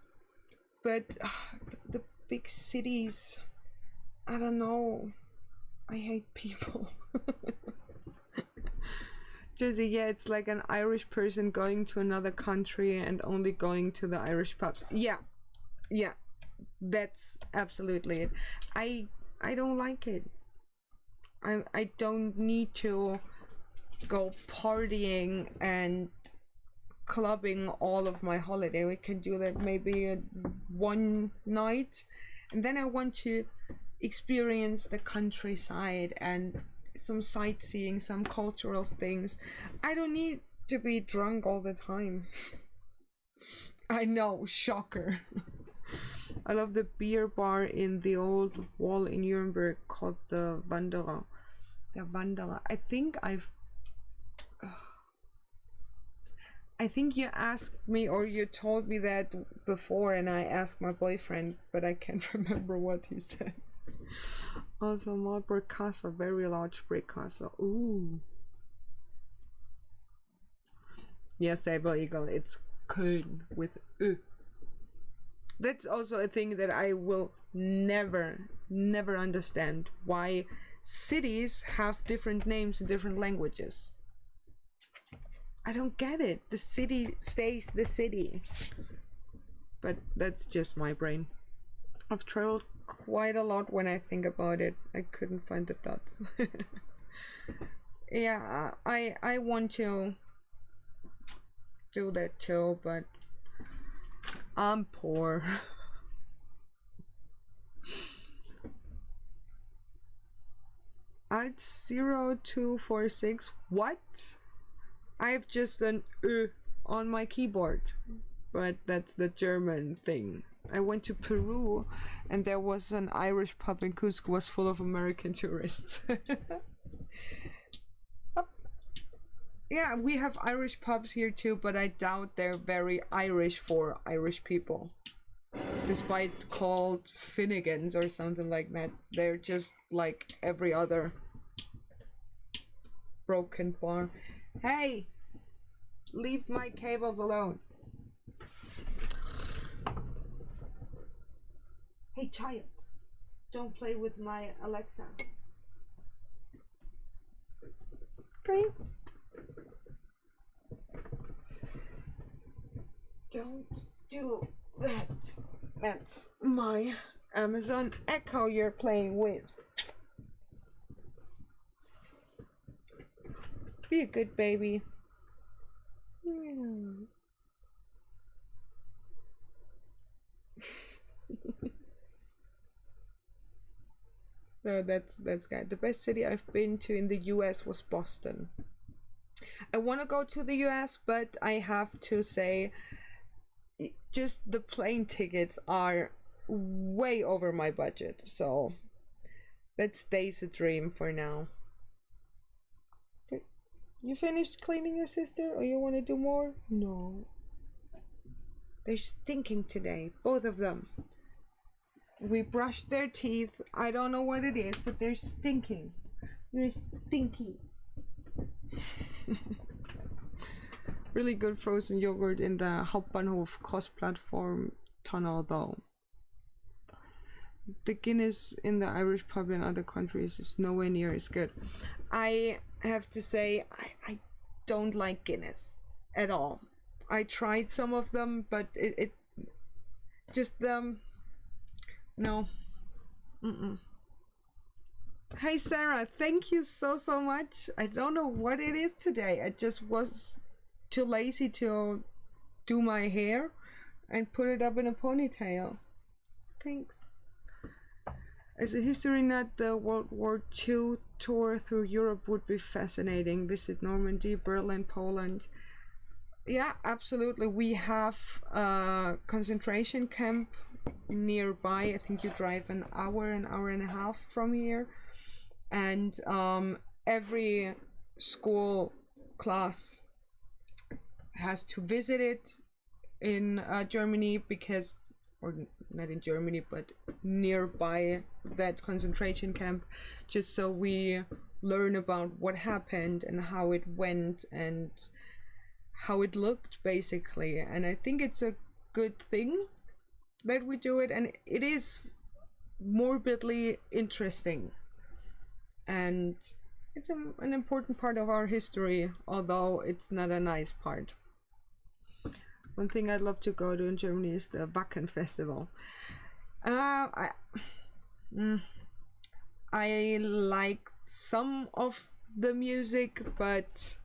but the big cities, I don't know. I hate people. Jesse, yeah, it's like an Irish person going to another country and only going to the Irish pubs. Yeah, that's absolutely it. I don't like it. I don't need to go partying and clubbing all of my holiday. We can do that maybe one night, and then I want to experience the countryside and some sightseeing, some cultural things. I don't need to be drunk all the time. I know, shocker. I love the beer bar in the old wall in Nuremberg called the Wanderer. The Wanderer. I think you asked me or you told me that before, and I asked my boyfriend, but I can't remember what he said. Also, Marburg Castle, very large brick castle. Ooh. Yes, Sable Eagle. It's Köln with Ö. That's also a thing that I will never understand. Why cities have different names in different languages. I don't get it. The city stays the city. But that's just my brain. I've traveled quite a lot when I think about it. I couldn't find the dots. Yeah, I want to do that too, but I'm poor. Alt 0246. What? I have just an on my keyboard, but that's the German thing. I went to Peru and there was an Irish pub in Cusco, was full of American tourists. Yeah, we have Irish pubs here too, but I doubt they're very Irish for Irish people. Despite called Finnegans or something like that, they're just like every other broken bar. Hey! Leave my cables alone. Hey child, don't play with my Alexa. Okay? Don't do that. That's my Amazon Echo you're playing with. Be a good baby. Yeah. No, that's good. The best city I've been to in the US was Boston. I want to go to the US, but I have to say just the plane tickets are way over my budget, so that stays a dream for now. You finished cleaning your sister, or you want to do more? No. They're stinking today, both of them. We brushed their teeth. I don't know what it is, but they're stinking. They're stinky. Really good frozen yogurt in the Hauptbahnhof cross-platform tunnel though. The Guinness in the Irish pub in other countries is nowhere near as good. I have to say, I don't like Guinness at all. I tried some of them, but it just no. Hey Sarah, thank you so much. I don't know what it is today. I just was too lazy to do my hair and put it up in a ponytail. Thanks. As a history nut, the World War II tour through Europe would be fascinating. Visit Normandy, Berlin, Poland. Yeah, absolutely. We have a concentration camp nearby. I think you drive an hour and a half from here. And every school class has to visit it in Germany because, or not in Germany, but nearby that concentration camp, just so we learn about what happened and how it went and how it looked basically. And I think it's a good thing that we do it, and it is morbidly interesting, and it's an important part of our history, although it's not a nice part. One thing I'd love to go to in Germany is the Wacken Festival. I like some of the music, but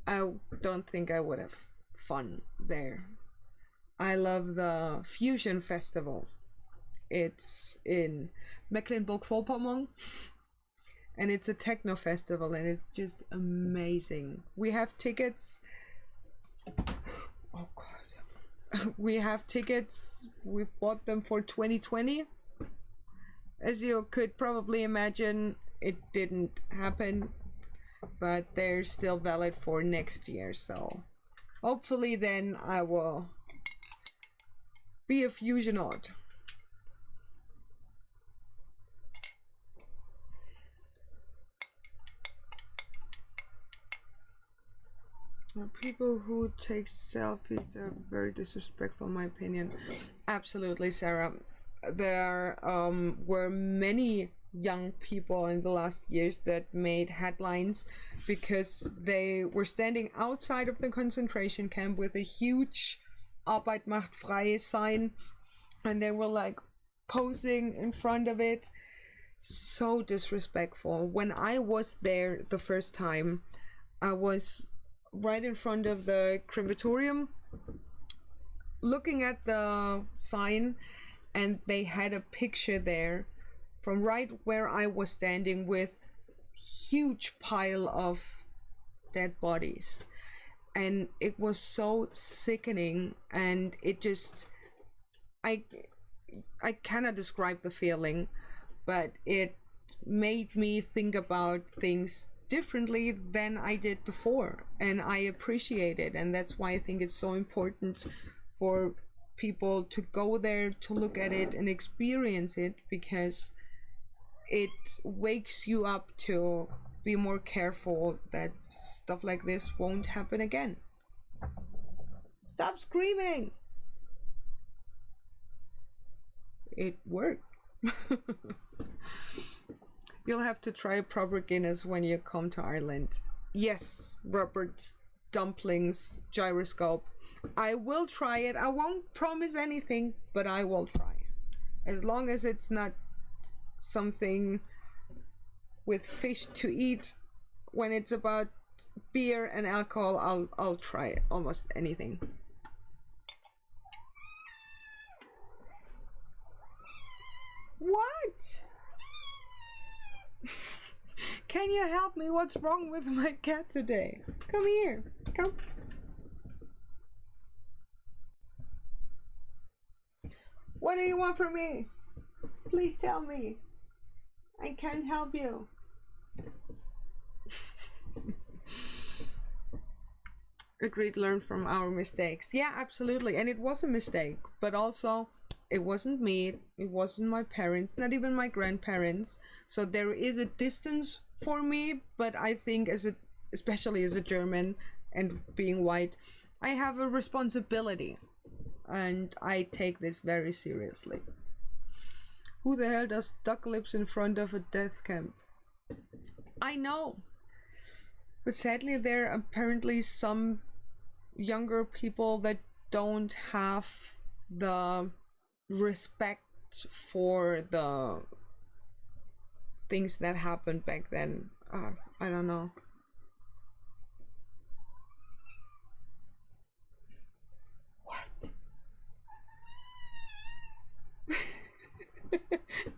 I don't think I would have fun there. I love the Fusion Festival. It's in Mecklenburg-Vorpommern, and it's a techno festival, and it's just amazing. We have tickets. Oh god. We have tickets. We've bought them for 2020. As you could probably imagine, it didn't happen, but they're still valid for next year. So hopefully then I will be a fusionaut. People who take selfies, they're very disrespectful in my opinion. Absolutely, Sarah. There were many young people in the last years that made headlines because they were standing outside of the concentration camp with a huge Arbeit macht frei sign, and they were like posing in front of it. So disrespectful. When I was there the first time, I was right in front of the crematorium looking at the sign, and they had a picture there from right where I was standing with huge pile of dead bodies, and it was so sickening, and it just I cannot describe the feeling, but it made me think about things differently than I did before, and I appreciate it, and that's why I think it's so important for people to go there to look at it and experience it, because it wakes you up to be more careful that stuff like this won't happen again. Stop screaming! It worked. You'll have to try proper Guinness when you come to Ireland. Yes, Robert, dumplings, gyroscope. I will try it. I won't promise anything, but I will try. As long as it's not something with fish to eat. When it's about beer and alcohol, I'll try almost anything. What? Can you help me? What's wrong with my cat today? Come here. Come. What do you want from me? Please tell me. I can't help you. Agreed, learn from our mistakes. Yeah, absolutely. And it was a mistake, but also it wasn't me, it wasn't my parents, not even my grandparents. So there is a distance for me, but I think especially as a German and being white, I have a responsibility, and I take this very seriously. Who the hell does duck lips in front of a death camp? I know, but sadly there are apparently some younger people that don't have the respect for the things that happened back then. I don't know. What?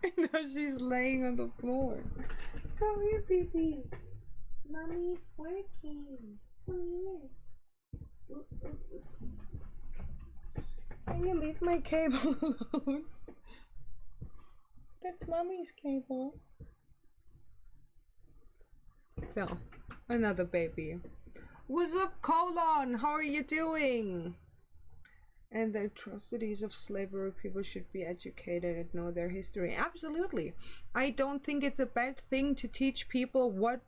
And now she's laying on the floor. Come here, baby. Mommy's working. Come here. Can you leave my cable alone? That's mommy's cable. So, another baby. What's up, Colon? How are you doing? And the atrocities of slavery, people should be educated and know their history. Absolutely. I don't think it's a bad thing to teach people what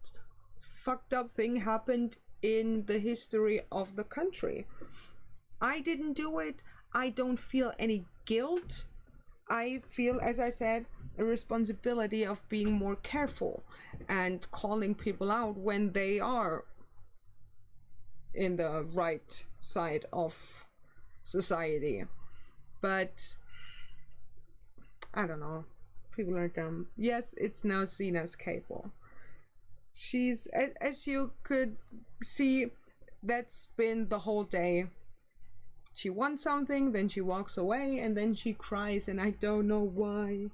fucked up thing happened in the history of the country. I didn't do it. I don't feel any guilt. I feel, as I said, a responsibility of being more careful and calling people out when they are in the right side of society. But I don't know. People are dumb. Yes, it's now seen as cable. She's, as you could see, that's been the whole day. She wants something, then she walks away, and then she cries, and I don't know why.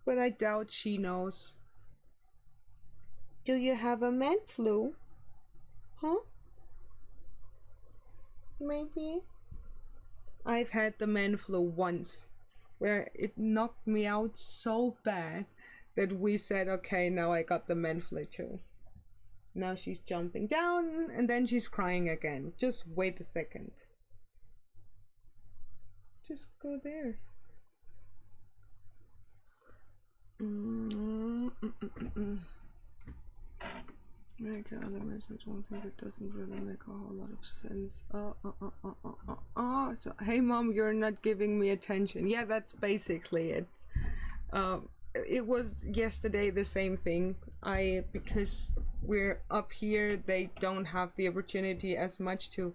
But I doubt she knows. Do you have a man flu? Huh? maybe. I've had the man flu once, where it knocked me out so bad that we said, okay, now I got the man flu too. Now she's jumping down and then she's crying again. Just wait a second. Just go there. Make elements is one thing that doesn't really make a whole lot of sense. So hey mom, you're not giving me attention. Yeah, that's basically it. It was yesterday the same thing. Because we're up here, they don't have the opportunity as much to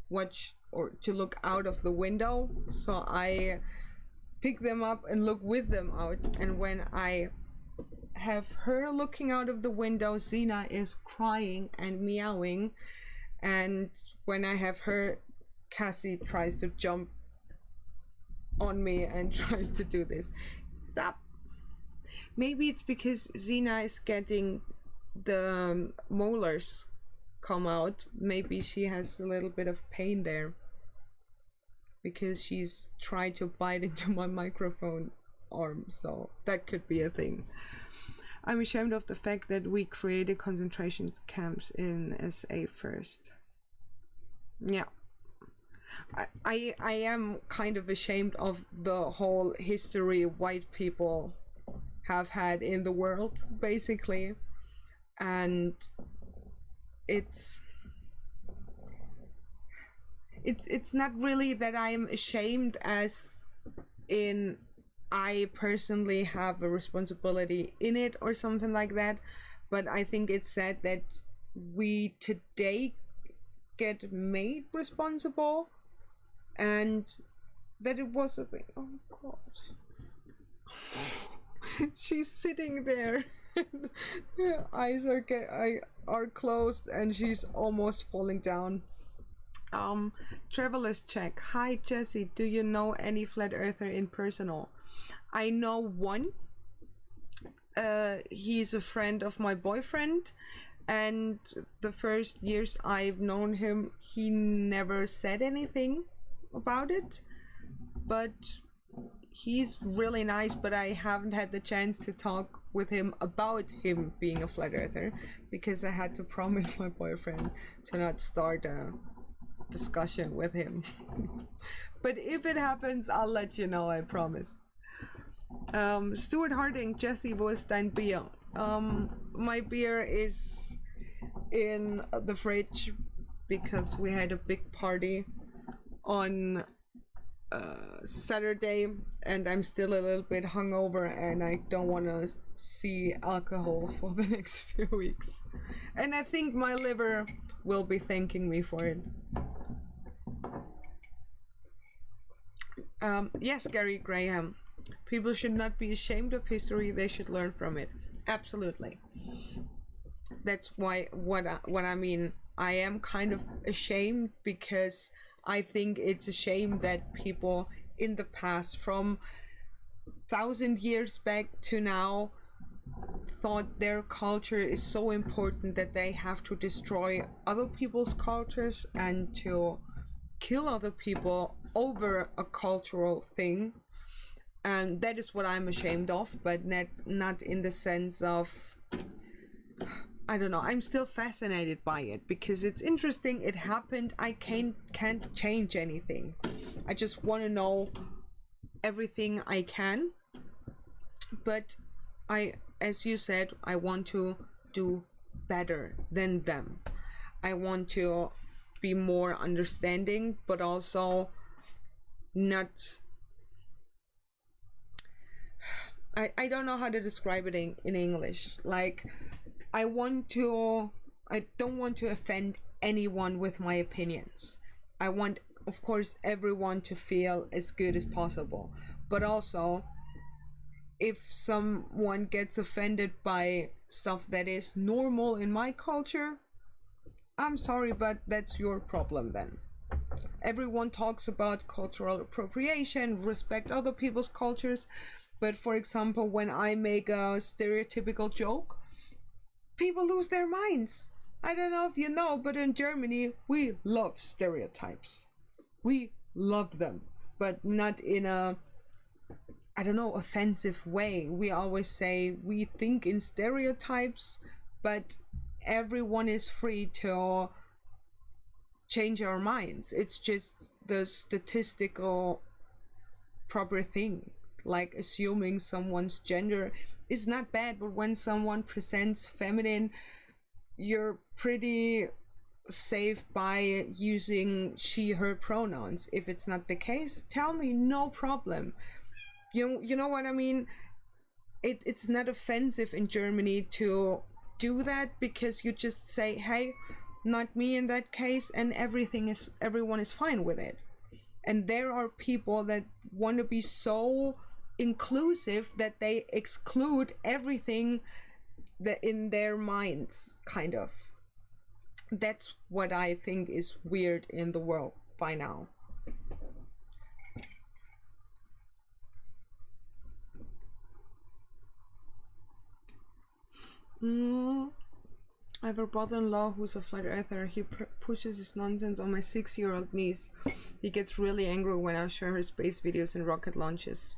watch or to look out of the window. So I pick them up and look with them out. And when I have her looking out of the window, Xena is crying and meowing. And when I have her, Cassie tries to jump on me and tries to do this. Stop. Maybe it's because Xena is getting the molars come out. Maybe she has a little bit of pain there because she's tried to bite into my microphone arm, so that could be a thing. I'm ashamed of the fact that we created concentration camps in SA first. Yeah. I am kind of ashamed of the whole history white people have had in the world, basically. And it's not really that I'm ashamed as in I personally have a responsibility in it or something like that, but I think it's sad that we today get made responsible and that it was a thing. Oh god. She's sitting there. Her eyes are closed and she's almost falling down. Traveler's check. Hi Jesse, do you know any flat earther in personal? I know one. He's a friend of my boyfriend, and the first years I've known him, he never said anything about it, but he's really nice. But I haven't had the chance to talk with him about him being a flat earther because I had to promise my boyfriend to not start a discussion with him. But if it happens, I'll let you know, I promise. Stuart Harding, Jesse, wo ist dein Bier? My beer is in the fridge because we had a big party on Saturday and I'm still a little bit hungover and I don't want to see alcohol for the next few weeks. And I think my liver will be thanking me for it. Yes, Gary Graham. People should not be ashamed of history, they should learn from it. Absolutely. That's why what I mean, I am kind of ashamed because I think it's a shame that people in the past, from 1,000 years back to now, thought their culture is so important that they have to destroy other people's cultures and to kill other people over a cultural thing. And that is what I'm ashamed of, but not in the sense of, I don't know, I'm still fascinated by it because it's interesting, it happened, I can't change anything. I just want to know everything I can, but as you said, I want to do better than them. I want to be more understanding, but also not... I don't know how to describe it in English. Like, I don't want to offend anyone with my opinions. I want, of course, everyone to feel as good as possible. But also, if someone gets offended by stuff that is normal in my culture, I'm sorry, but that's your problem then. Everyone talks about cultural appropriation, respect other people's cultures. But for example, when I make a stereotypical joke, people lose their minds. I don't know if you know, but in Germany, we love stereotypes. We love them, but not in a, I don't know, offensive way. We always say we think in stereotypes, but everyone is free to change our minds. It's just the statistical proper thing. Like assuming someone's gender is not bad, but when someone presents feminine, you're pretty safe by using she her pronouns. If it's not the case, tell me, no problem. You know what I mean? It's not offensive in Germany to do that, because you just say, hey, not me in that case, and everyone is fine with it. And there are people that want to be so inclusive that they exclude everything that in their minds, kind of. That's what I think is weird in the world by now. I have a brother-in-law who's a flat earther. He pushes his nonsense on my 6-year-old niece. He gets really angry when I share her space videos and rocket launches.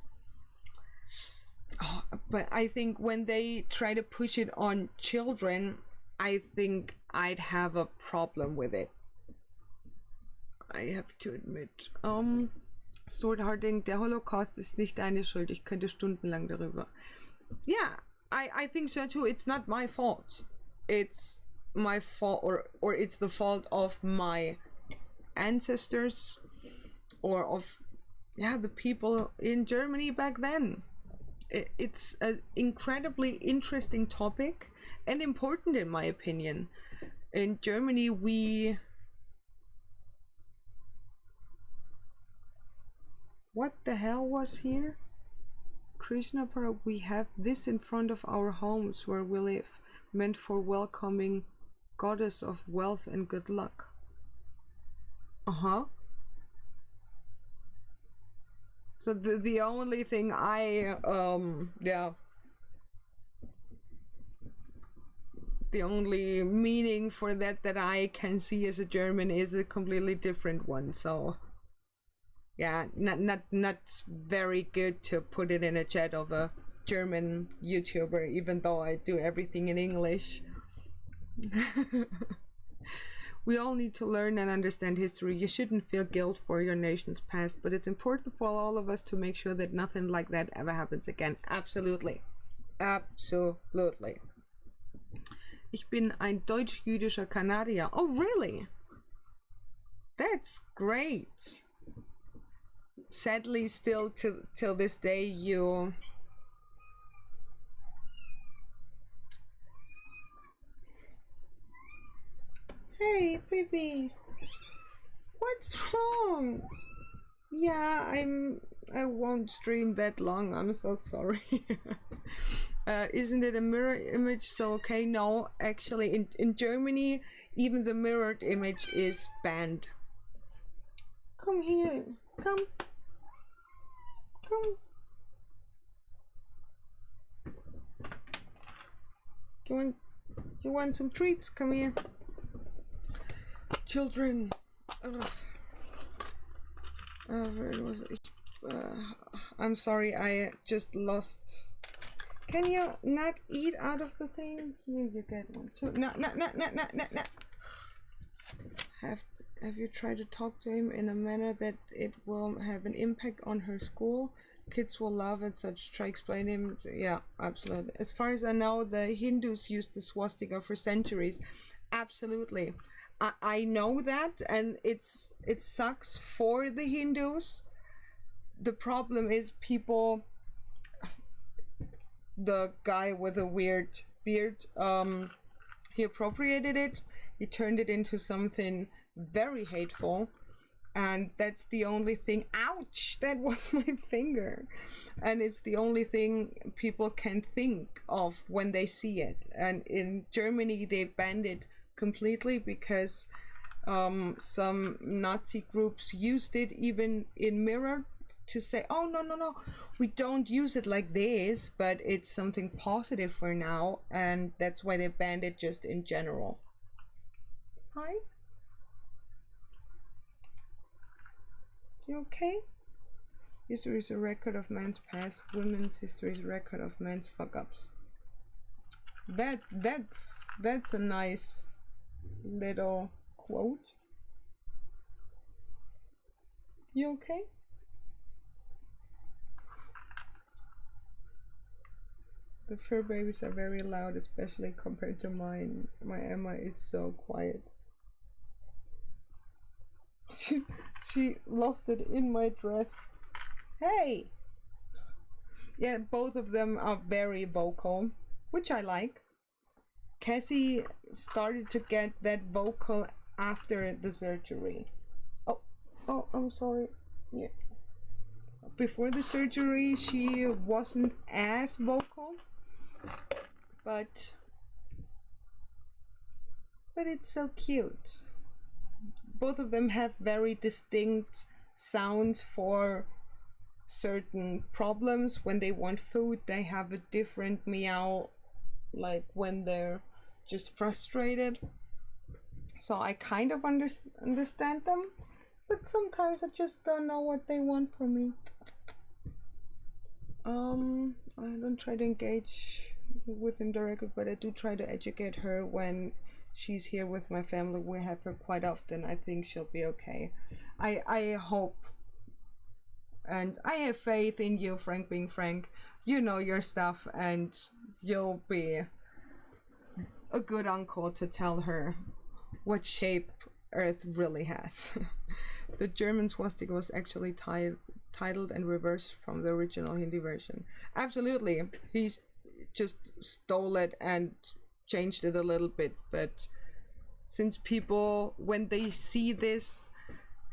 Oh, but I think when they try to push it on children, I think I'd have a problem with it. I have to admit. Stuart Harding, der Holocaust ist nicht deine Schuld. Ich könnte stundenlang darüber. Yeah, I think so too. It's not my fault. It's my fault, or it's the fault of my ancestors, or of the people in Germany back then. It's an incredibly interesting topic and important in my opinion. In Germany, what the hell was here? Krishnapura, we have this in front of our homes where we live, meant for welcoming goddess of wealth and good luck. So the only thing the only meaning for that I can see as a German is a completely different one. So yeah, not very good to put it in a chat of a German YouTuber, even though I do everything in English. We all need to learn and understand history. You shouldn't feel guilt for your nation's past, but it's important for all of us to make sure that nothing like that ever happens again. Absolutely. Absolutely. Ich bin ein deutsch-jüdischer Kanadier. Oh, really? That's great. Sadly, still till this day, you... Hey, baby. What's wrong? Yeah, I won't stream that long. I'm so sorry. Isn't it a mirror image? So okay, no, actually in Germany, even the mirrored image is banned. Come here. Come. You want some treats? Come here. Children. Where was it? I'm sorry, I just lost. Can you not eat out of the thing? Here, you get one too. No. Have you tried to talk to him in a manner that it will have an impact on her school? Kids will love it, such. Try explain him. Yeah, absolutely. As far as I know, the Hindus used the swastika for centuries. Absolutely. I know that, and it sucks for the Hindus. The problem is people, the guy with a weird beard, he appropriated it, he turned it into something very hateful, and that's the only thing, ouch, that was my finger, and it's the only thing people can think of when they see it. And in Germany they banned it completely because some Nazi groups used it even in mirror to say, oh no, we don't use it like this, but it's something positive for now, and that's why they banned it just in general. Hi? You okay? History is a record of man's past. Women's history is a record of men's fuck-ups. That's a nice little quote. You okay? The fur babies are very loud, especially compared to mine. My Emma is so quiet. She lost it in my dress. Hey! Yeah, both of them are very vocal, which I like. Cassie started to get that vocal after the surgery. Oh, I'm sorry. Yeah. Before the surgery, she wasn't as vocal, but it's so cute. Both of them have very distinct sounds for certain problems. When they want food, they have a different meow, like when they're just frustrated. So I kind of understand them, but sometimes I just don't know what they want from me. I don't try to engage with him directly, but I do try to educate her when she's here with my family. We have her quite often. I think she'll be okay. I hope, and I have faith in you, Frank being Frank. You know your stuff, and you'll be a good uncle to tell her what shape Earth really has. The German swastika was actually titled and reversed from the original Hindi version. Absolutely. He's just stole it and changed it a little bit, but since people, when they see this,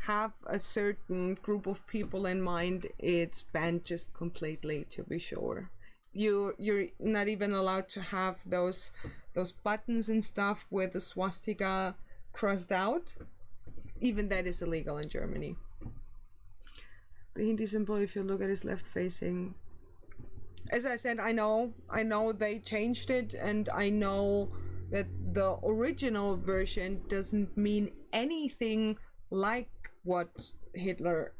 have a certain group of people in mind, it's banned just completely, to be sure. You're not even allowed to have those buttons and stuff with the swastika crossed out. Even that is illegal in Germany. The Hindi symbol, if you look at, is left facing. As I said, I know they changed it, and I know that the original version doesn't mean anything like what Hitler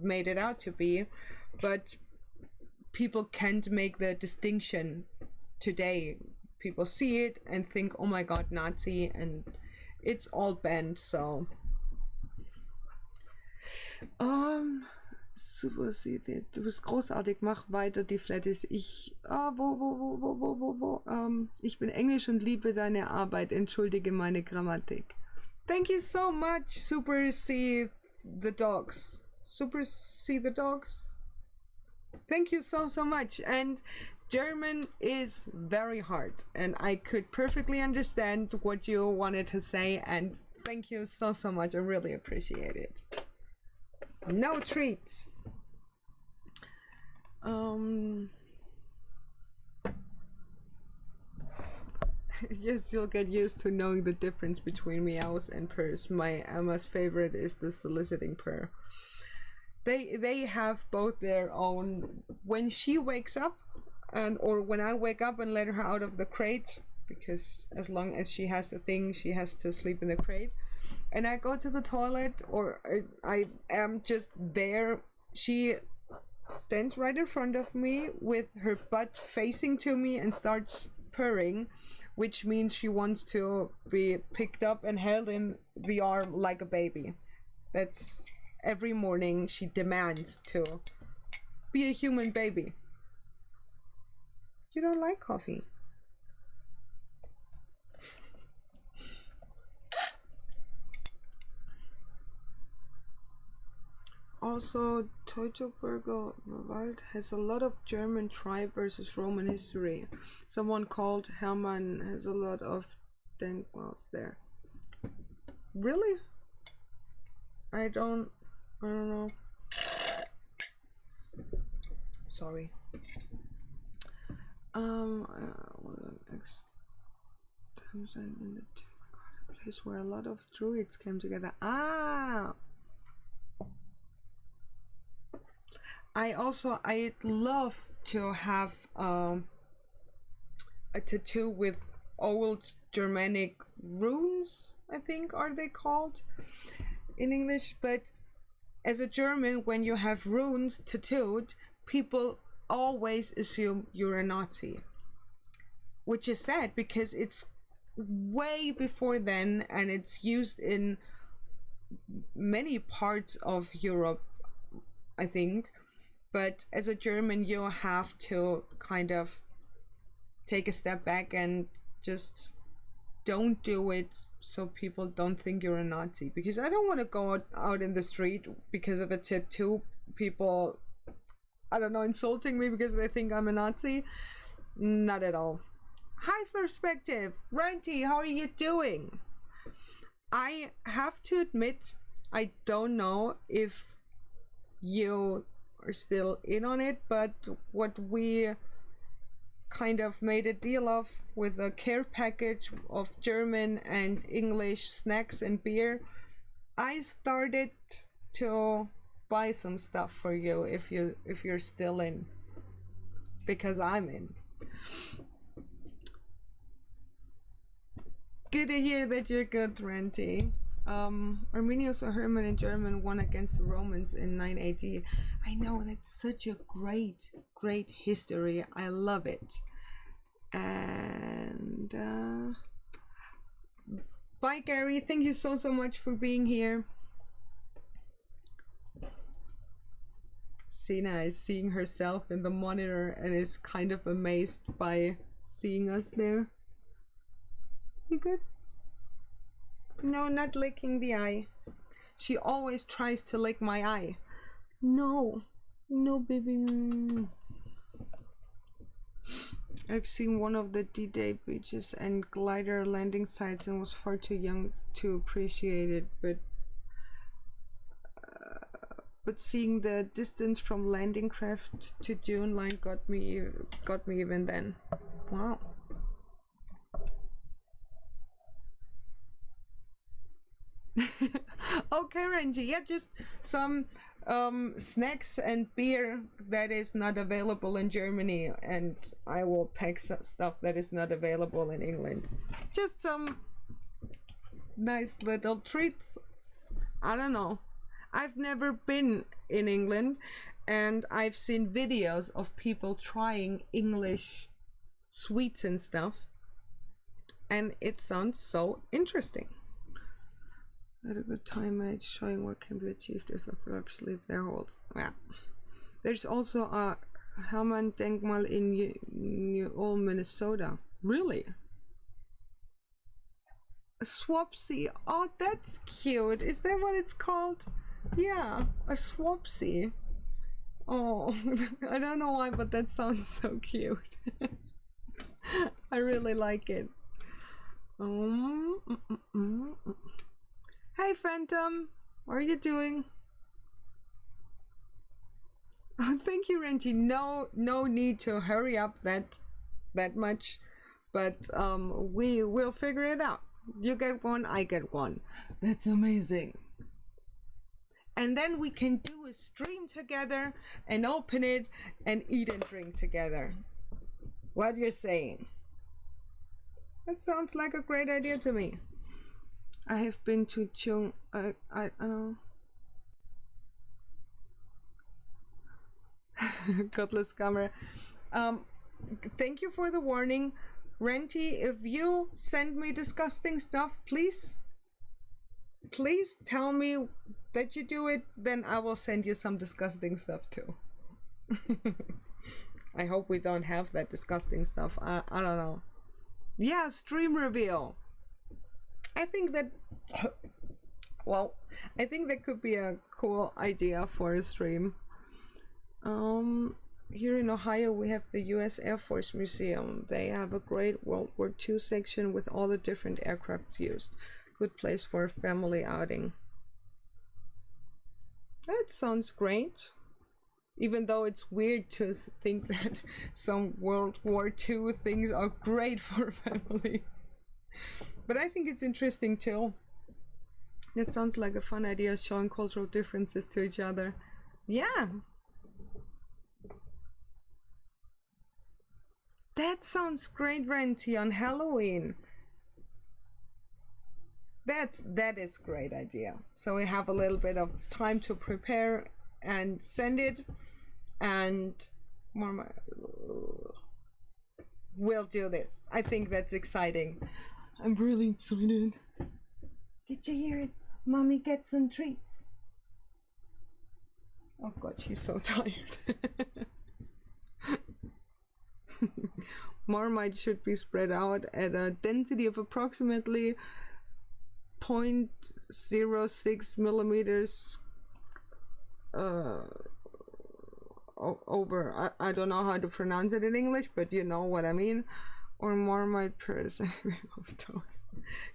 made it out to be, but people can't make the distinction today. People see it and think, oh my god, Nazi, and it's all banned. So super, du bist großartig, mach weiter, die Flatties. Ich ich bin Englisch und liebe deine Arbeit, entschuldige meine Grammatik. Thank you so much, Super See the Dogs. Super See the Dogs. Thank you so much. And German is very hard, and I could perfectly understand what you wanted to say, and thank you so much. I really appreciate it. No treats. Yes, you'll get used to knowing the difference between meows and purrs. My Emma's favorite is the soliciting purr. They have both their own. When she wakes up, or when I wake up and let her out of the crate, because as long as she has the thing, she has to sleep in the crate, and I go to the toilet, or I am just there, she stands right in front of me with her butt facing to me and starts purring, which means she wants to be picked up and held in the arm like a baby. That's every morning she demands to be a human baby. You don't like coffee? Also, Teutoburger Wald has a lot of German tribe versus Roman history. Someone called Hermann has a lot of Denkmals there. Really? I don't know. Sorry. In the place where a lot of druids came together. I'd love to have a tattoo with old Germanic runes, I think are they called in English. But as a German, when you have runes tattooed, people always assume you're a Nazi, which is sad because it's way before then and it's used in many parts of Europe, I think. But as a German, you have to kind of take a step back and just don't do it so people don't think you're a Nazi. Because I don't want to go out in the street because of a tattoo, people, I don't know, insulting me because they think I'm a Nazi. Not at all. Hi Perspective, Ranty, how are you doing? I have to admit, I don't know if you are still in on it, but what we kind of made a deal of with a care package of German and English snacks and beer, I started to buy some stuff for you if you're still in, because I'm in. Good to hear that you're good, Ranty. Arminius or Herman in German won against the Romans in 980. I know, that's such a great history. I love it. And bye, Gary. Thank you so much for being here. Sina is seeing herself in the monitor and is kind of amazed by seeing us there. You good? No, not licking the eye. She always tries to lick my eye. No, baby. I've seen one of the D-Day beaches and glider landing sites and was far too young to appreciate it, but seeing the distance from landing craft to dune line got me even then. Wow. Okay, Renji. Yeah, just some snacks and beer that is not available in Germany, and I will pack stuff that is not available in England. Just some nice little treats. I don't know. I've never been in England, and I've seen videos of people trying English sweets and stuff, and it sounds so interesting. At a good time at showing what can be achieved as the perhaps leave their holes. Yeah. There's also a Hermann Denkmal in New Ulm, Minnesota. Really? A Swapsy. Oh, that's cute. Is that what it's called? Yeah, a Swapsy. Oh, I don't know why, but that sounds so cute. I really like it. Hey Phantom, what are you doing? Oh, thank you, Renty. No need to hurry up that much, but we will figure it out. You get one, I get one. That's amazing. And then we can do a stream together and open it and eat and drink together. What you're saying? That sounds like a great idea to me. I have been to Chung. I don't know. Godless scammer. Thank you for the warning, Renty. If you send me disgusting stuff, please tell me that you do it. Then I will send you some disgusting stuff too. I hope we don't have that disgusting stuff. I don't know. Yeah, stream reveal. I think that, well, I think that could be a cool idea for a stream. Here in Ohio, we have the U.S. Air Force Museum. They have a great World War II section with all the different aircrafts used. Good place for a family outing. That sounds great. Even though it's weird to think that some World War II things are great for a family. But I think it's interesting too. That sounds like a fun idea, showing cultural differences to each other. Yeah. That sounds great, Renty, on Halloween. That is great idea. So we have a little bit of time to prepare and send it, and more. We'll do this. I think that's exciting. I'm really excited. Did you hear it? Mommy get some treats. Oh god, she's so tired. Marmite should be spread out at a density of approximately 0.06 millimeters over. I don't know how to pronounce it in English, but you know what I mean. Or Marmite per serving of toast.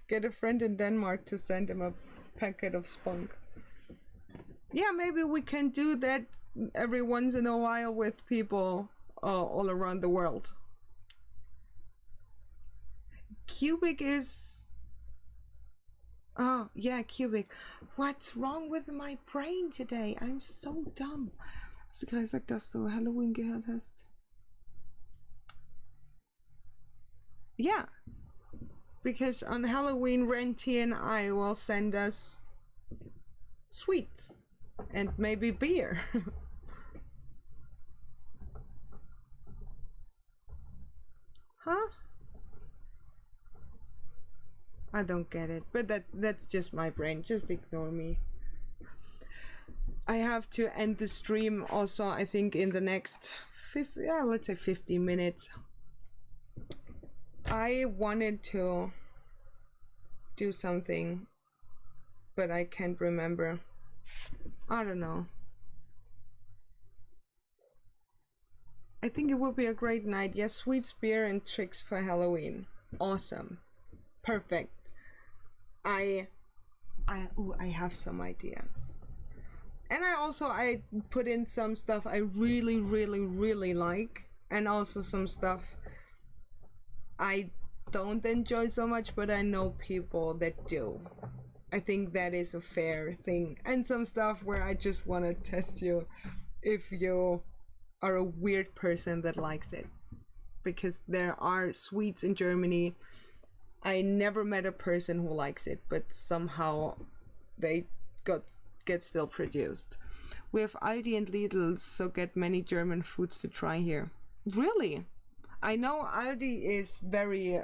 Get a friend in Denmark to send him a packet of spunk. Yeah, maybe we can do that every once in a while with people all around the world. Cubic is... Oh, yeah, Cubic. What's wrong with my brain today? I'm so dumb. Hast du gerade gesagt, dass du Halloween gehört hast? Yeah. Because on Halloween, Renty and I will send us sweets. And maybe beer. Huh? I don't get it, but that's just my brain. Just ignore me. I have to end the stream also, I think, in the next let's say 15 minutes. I wanted to do something, but I can't remember. I don't know. I think it would be a great night. Yes, sweets, beer, and tricks for Halloween. Awesome. Perfect. I have some ideas. And I put in some stuff I really, really, really like, and also some stuff I don't enjoy so much, but I know people that do. I think that is a fair thing. And some stuff where I just want to test you if you are a weird person that likes it. Because there are sweets in Germany. I never met a person who likes it, but somehow they get still produced. We have Aldi and Lidl, so get many German foods to try here. Really? I know Aldi is very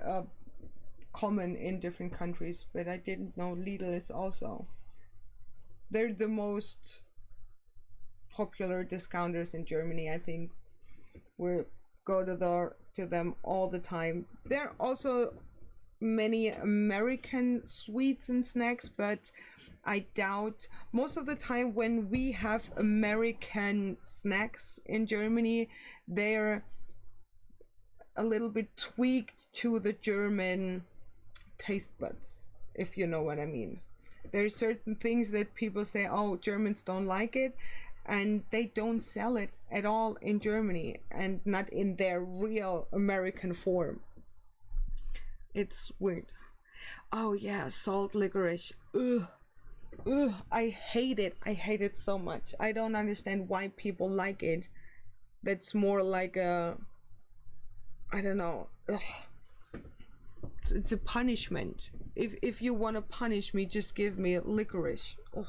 common in different countries, but I didn't know Lidl is also. They're the most popular discounters in Germany, I think. We go to them all the time. There are also many American sweets and snacks, but I doubt most of the time when we have American snacks in Germany, they're a little bit tweaked to the German taste buds, if you know what I mean. There are certain things that people say, oh, Germans don't like it, and they don't sell it at all in Germany, and not in their real American form. It's weird. Oh yeah, salt licorice. Ugh. Ugh. I hate it. I hate it so much. I don't understand why people like it. That's more like a... I don't know. Ugh. It's a punishment. If you want to punish me, just give me licorice. Ugh.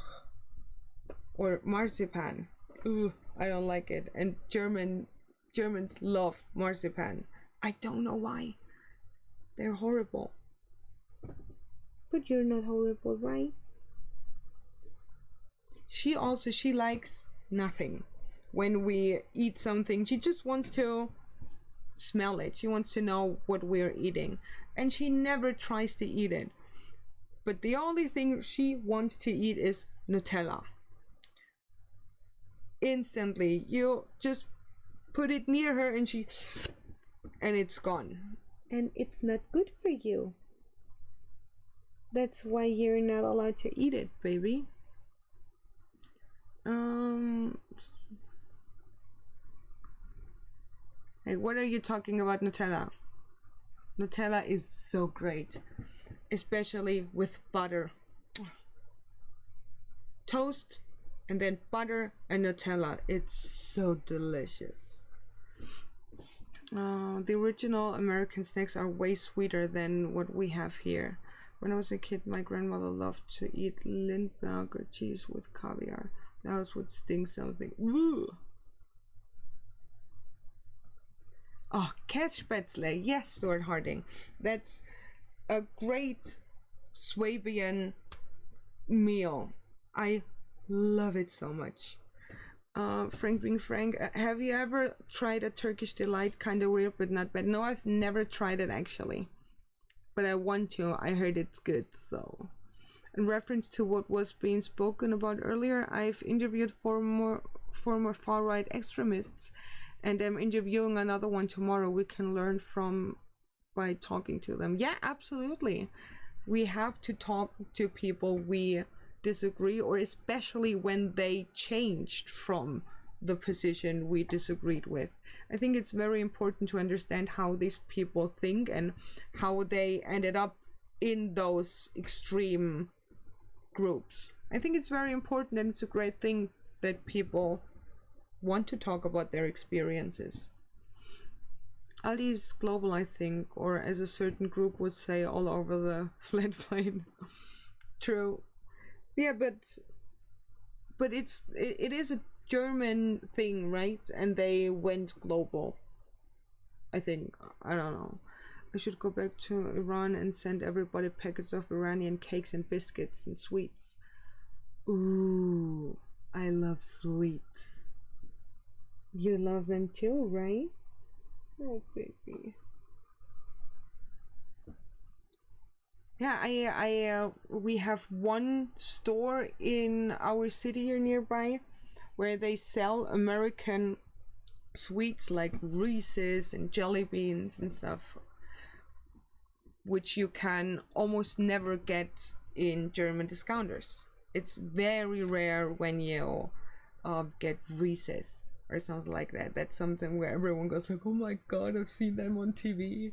Or marzipan. Ugh. I don't like it. And Germans love marzipan. I don't know why. They're horrible. But you're not horrible, right? She likes nothing. When we eat something, she just wants to smell it. She wants to know what we're eating. And she never tries to eat it. But the only thing she wants to eat is Nutella. Instantly. You just put it near her and it's gone. And it's not good for you. That's why you're not allowed to eat it, baby. Hey, what are you talking about Nutella? Nutella is so great, especially with butter. Toast and then butter and Nutella. It's so delicious. The original American snacks are way sweeter than what we have here. When I was a kid, my grandmother loved to eat Lindbergh cheese with caviar. The house would sting something. Ooh. Oh, Kässpätzle. Yes, Stuart Harding. That's a great Swabian meal. I love it so much. Frank being Frank, have you ever tried a Turkish delight? Kind of weird, but not bad. No, I've never tried it actually, but I want to. I heard it's good. So, in reference to what was being spoken about earlier, I've interviewed former far-right extremists, and I'm interviewing another one tomorrow. We can learn from by talking to them. Yeah, absolutely. We have to talk to people we disagree, or especially when they changed from the position we disagreed with. I think it's very important to understand how these people think and how they ended up in those extreme groups. I think it's very important, and it's a great thing that people want to talk about their experiences. Ali is global, I think, or as a certain group would say, all over the flat plane. True. Yeah, but it is a German thing, right? And they went global. I think. I don't know. I should go back to Iran and send everybody packets of Iranian cakes and biscuits and sweets. Ooh, I love sweets. You love them too, right? Oh, baby. Yeah, we have one store in our city here nearby where they sell American sweets like Reese's and jelly beans and stuff, which you can almost never get in German discounters. It's very rare when you get Reese's or something like that. That's something where everyone goes like, oh my god, I've seen them on TV.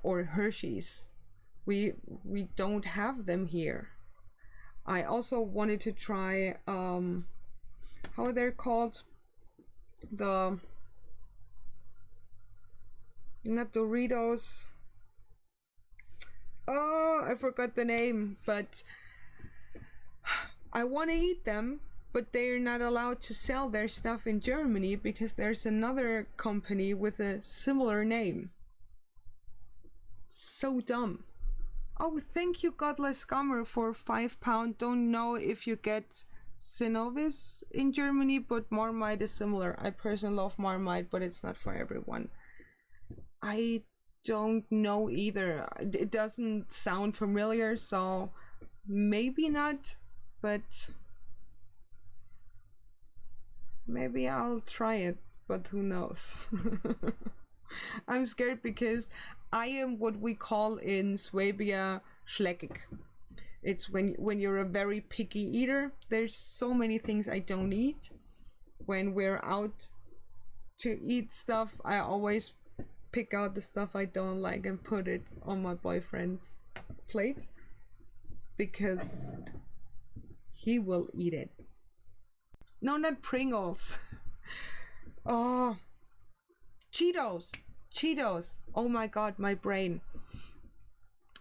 Or Hershey's. We don't have them here. I also wanted to try how they're called, the not Doritos. Oh, I forgot the name, but I want to eat them, but they're not allowed to sell their stuff in Germany because there's another company with a similar name. So dumb. Oh, thank you, Godless Scummer, for £5. Don't know if you get Synovis in Germany, but Marmite is similar. I personally love Marmite, but it's not for everyone. I don't know either. It doesn't sound familiar, so maybe not, but maybe I'll try it, but who knows. I'm scared because I am what we call in Swabia schleckig. It's when you're a very picky eater. There's so many things I don't eat. When we're out to eat stuff, I always pick out the stuff I don't like and put it on my boyfriend's plate because he will eat it. No, not Pringles. Oh, Cheetos. Oh my god, my brain.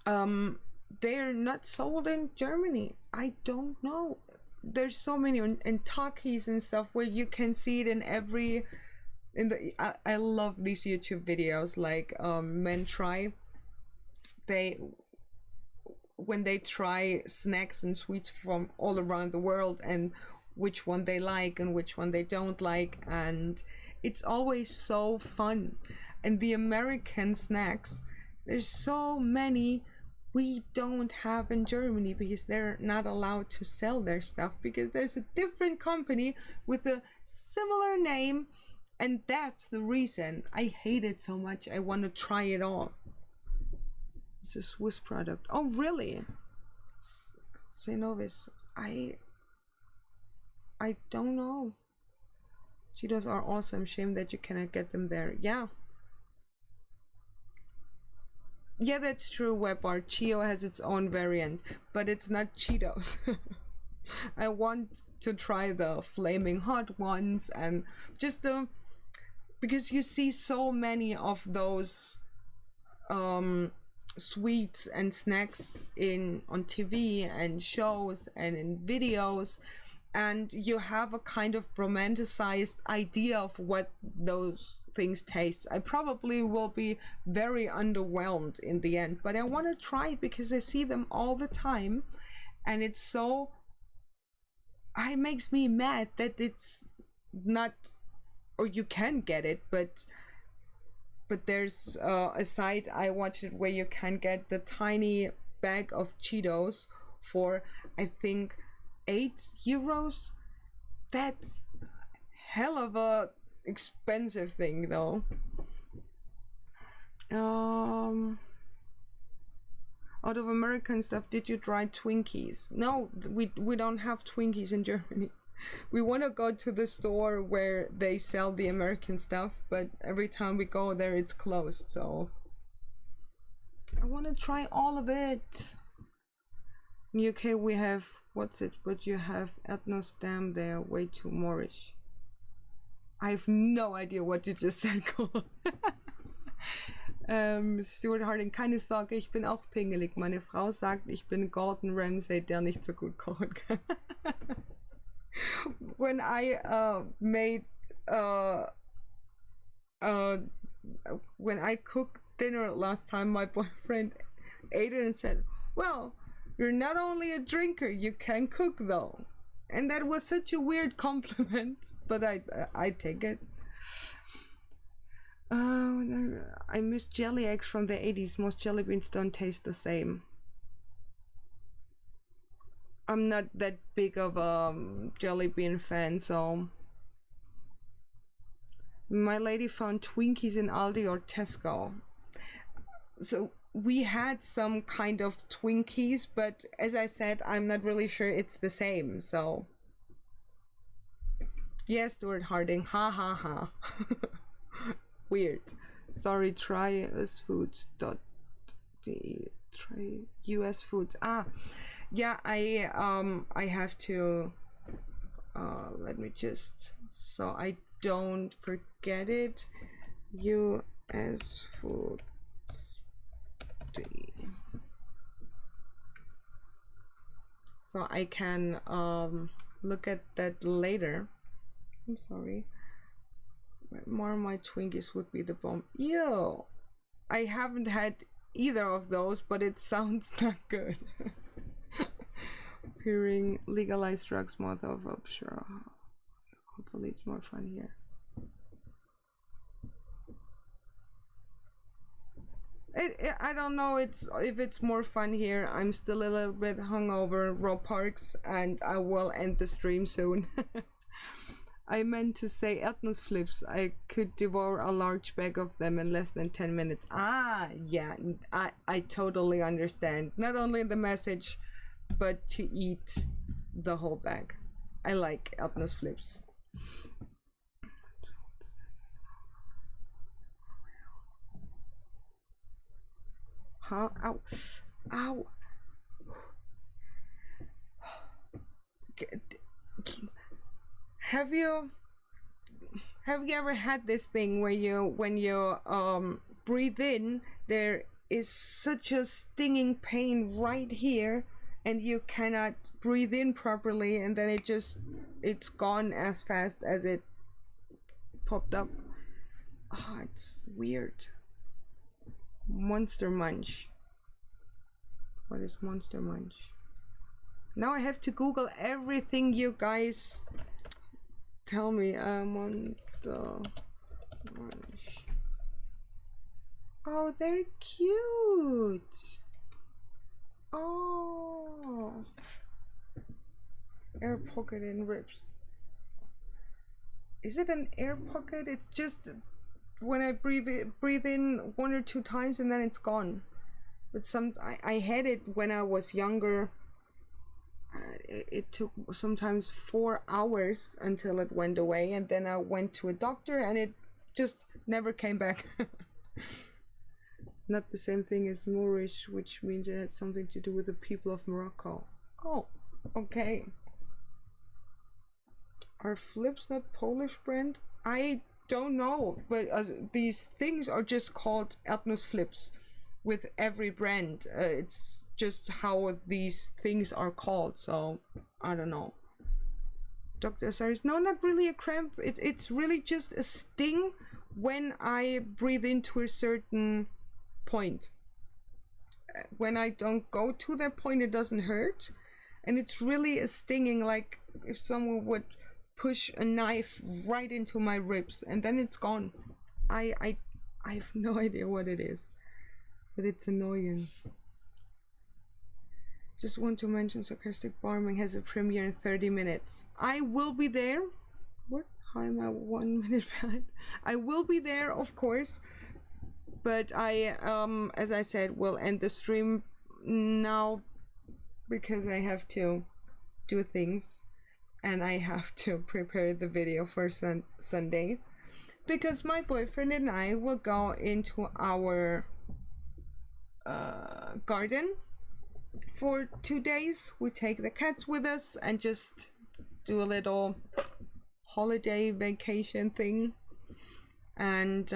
They're not sold in Germany. I don't know. There's so many in Takis and stuff where you can see it in every I love these YouTube videos like men try. When they try snacks and sweets from all around the world and which one they like and which one they don't like, and it's always so fun. And the American snacks, there's so many we don't have in Germany because they're not allowed to sell their stuff because there's a different company with a similar name, and that's the reason. I hate it so much. I want to try it all. It's a Swiss product. Oh, really? Synovis. I don't know. Cheetos are awesome. Shame that you cannot get them there. Yeah. Yeah, that's true, WebArt. Chio has its own variant, but it's not Cheetos. I want to try the flaming hot ones and just the because you see so many of those sweets and snacks in on TV and shows and in videos, and you have a kind of romanticized idea of what those things taste. I probably will be very underwhelmed in the end, but I want to try it because I see them all the time, and it's so, it makes me mad that it's not, or you can get it, but there's a site I watched it where you can get the tiny bag of Cheetos for, I think, €8. That's hell of a expensive thing, though. Out of American stuff, did you try Twinkies? No, we don't have Twinkies in Germany. We want to go to the store where they sell the American stuff, but every time we go there it's closed, so I want to try all of it. In UK we have, what's it, but you have Ethnostam, they are way too Moorish. I have no idea what you just said, Cole. Stuart Harding, keine Sorge, ich bin auch pingelig. Meine Frau sagt, ich bin Gordon Ramsay, der nicht so gut kochen kann. When I made when I cooked dinner last time, my boyfriend ate it and said, "Well, you're not only a drinker, you can cook though." And that was such a weird compliment, but I take it. I miss jelly eggs from the 80s. Most jelly beans don't taste the same. I'm not that big of a jelly bean fan, so my lady found Twinkies in Aldi or Tesco. So we had some kind of Twinkies, but as I said, I'm not really sure it's the same, so yes, Stuart Harding, ha ha ha. Weird. Sorry, try usfoods.de. Try US foods. Yeah, I have to let me just, so I don't forget it. US foods. So I can look at that later. I'm sorry. More of my Twinkies would be the bomb. Ew! I haven't had either of those, but it sounds not good. Hearing legalized drugs more of sure. Hopefully it's more fun here. I don't know if it's more fun here. I'm still a little bit hungover, Rob Parks, and I will end the stream soon. I meant to say Erdnussflips. I could devour a large bag of them in less than 10 minutes. Yeah, I totally understand. Not only the message, but to eat the whole bag. I like Erdnussflips. Huh? Ow. Ow. Have you ever had this thing where when you breathe in, there is such a stinging pain right here, and you cannot breathe in properly, and then it's gone as fast as it popped up? Oh, it's weird. Monster Munch. What is Monster Munch? Now I have to Google everything you guys tell me. Monster Munch. Oh, they're cute. Oh. Air pocket in ribs. Is it an air pocket? It's just when I breathe in 1 or 2 times and then it's gone. But I had it when I was younger. It took sometimes 4 hours until it went away, and then I went to a doctor and it just never came back. Not the same thing as Moorish, which means it has something to do with the people of Morocco. Oh, okay. Are Flips not Polish brand? I don't know, but these things are just called Erdnussflips with every brand. It's just how these things are called, so I don't know. Dr. Azaris, no, not really a cramp. It's really just a sting when I breathe into a certain point. When I don't go to that point, it doesn't hurt. And it's really a stinging, like if someone would push a knife right into my ribs, and then it's gone. I have no idea what it is, but it's annoying. Just want to mention Sarcastic Farming has a premiere in 30 minutes. I will be there. What? How am I 1 minute behind? I will be there, of course. But I, as I said, will end the stream now because I have to do things. And I have to prepare the video for Sunday. Because my boyfriend and I will go into our garden for 2 days. We take the cats with us and just do a little holiday vacation thing. And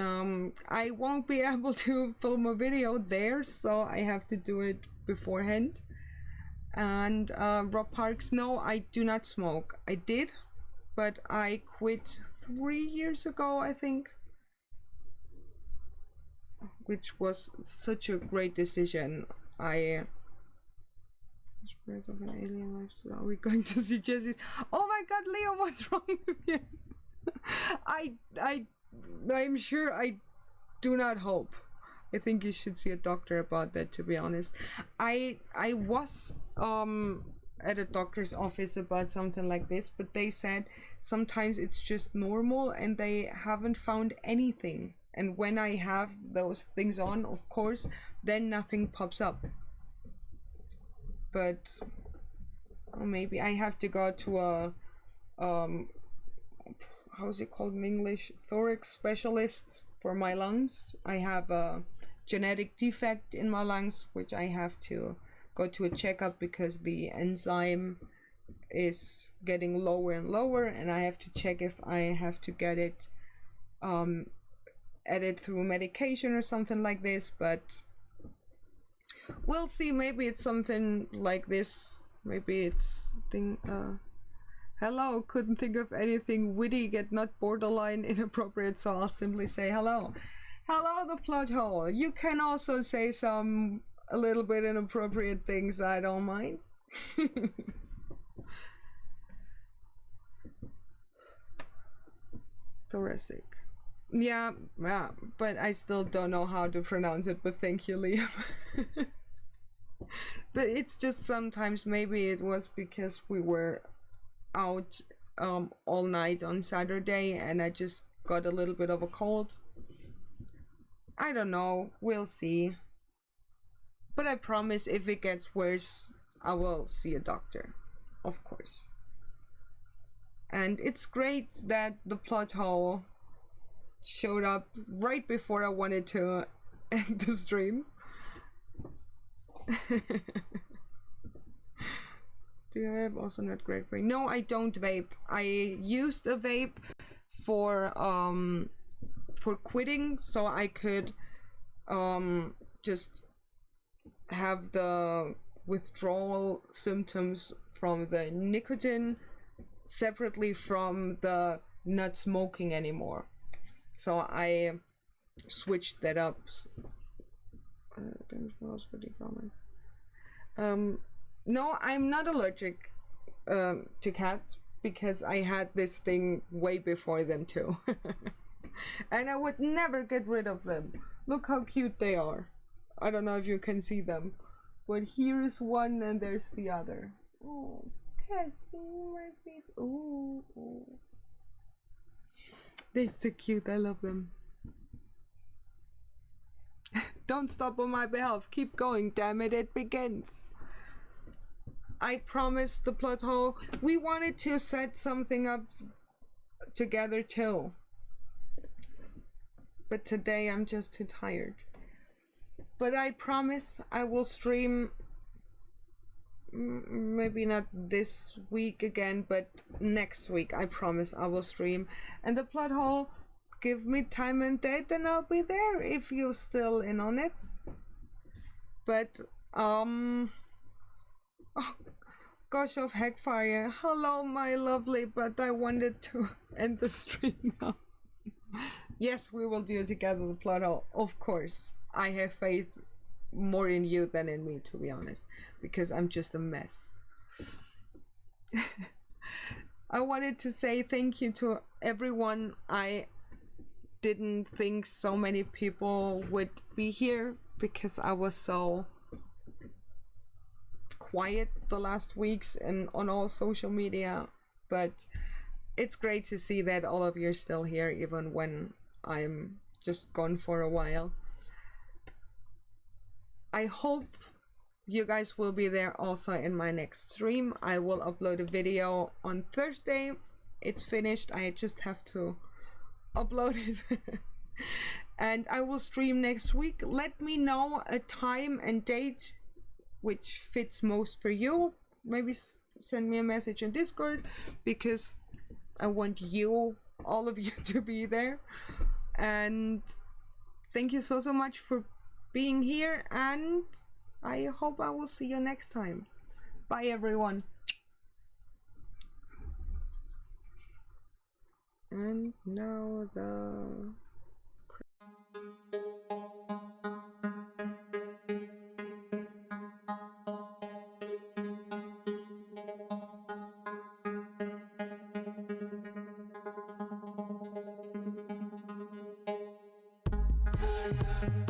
I won't be able to film a video there, so I have to do it beforehand. And Rob Parks, no, I do not smoke. I did, but I quit 3 years ago, I think, which was such a great decision. Spirit of an alien life. Are we going to see Jesse's? Oh my God, Leo, what's wrong with you? I'm sure I do not hope. I think you should see a doctor about that, to be honest. I was at a doctor's office about something like this, but they said sometimes it's just normal and they haven't found anything. And when I have those things on, of course, then nothing pops up. But maybe I have to go to a how's it called in English? Thorax specialist for my lungs. I have a genetic defect in my lungs, which I have to go to a checkup because the enzyme is getting lower and lower, and I have to check if I have to get it added through medication or something like this. But we'll see. Maybe it's something like this. Maybe it's thing. Hello, couldn't think of anything witty yet not borderline inappropriate, so I'll simply say hello. Hello, the plot hole. You can also say some a little bit inappropriate things. I don't mind. Thoracic. Yeah, but I still don't know how to pronounce it, but thank you, Liam. But it's just sometimes maybe it was because we were out all night on Saturday and I just got a little bit of a cold. I don't know, we'll see. But I promise if it gets worse, I will see a doctor, of course. And it's great that the plot hole showed up right before I wanted to end the stream. Do you have also not great for you? No, I don't vape. I used a vape for quitting, so I could just have the withdrawal symptoms from the nicotine separately from the not smoking anymore. So I switched that up. No, I'm not allergic to cats because I had this thing way before them too. And I would never get rid of them. Look how cute they are. I don't know if you can see them, but here is one and there's the other. Oh, Cassie, my baby. Oh, oh. They're so cute. I love them. Don't stop on my behalf. Keep going. Damn it, it begins. I promised the plot hole. We wanted to set something up together too. But today I'm just too tired. But I promise I will stream, maybe not this week again, but next week I promise I will stream. And the plot hole, give me time and date and I'll be there if you're still in on it. But oh gosh of Heckfire, hello my lovely, but I wanted to end the stream now. Yes, we will do it together, the plot hole, of course. I have faith more in you than in me, to be honest, because I'm just a mess. I wanted to say thank you to everyone. I didn't think so many people would be here because I was so quiet the last weeks and on all social media, but it's great to see that all of you are still here even when I'm just gone for a while. I hope you guys will be there also in my next stream. I will upload a video on Thursday. It's finished, I just have to upload it. And I will stream next week. Let me know a time and date which fits most for you. Maybe send me a message on Discord, because I want you, all of you, to be there. And thank you so much for being here, and I hope I will see you next time. Bye everyone. And now the Yeah.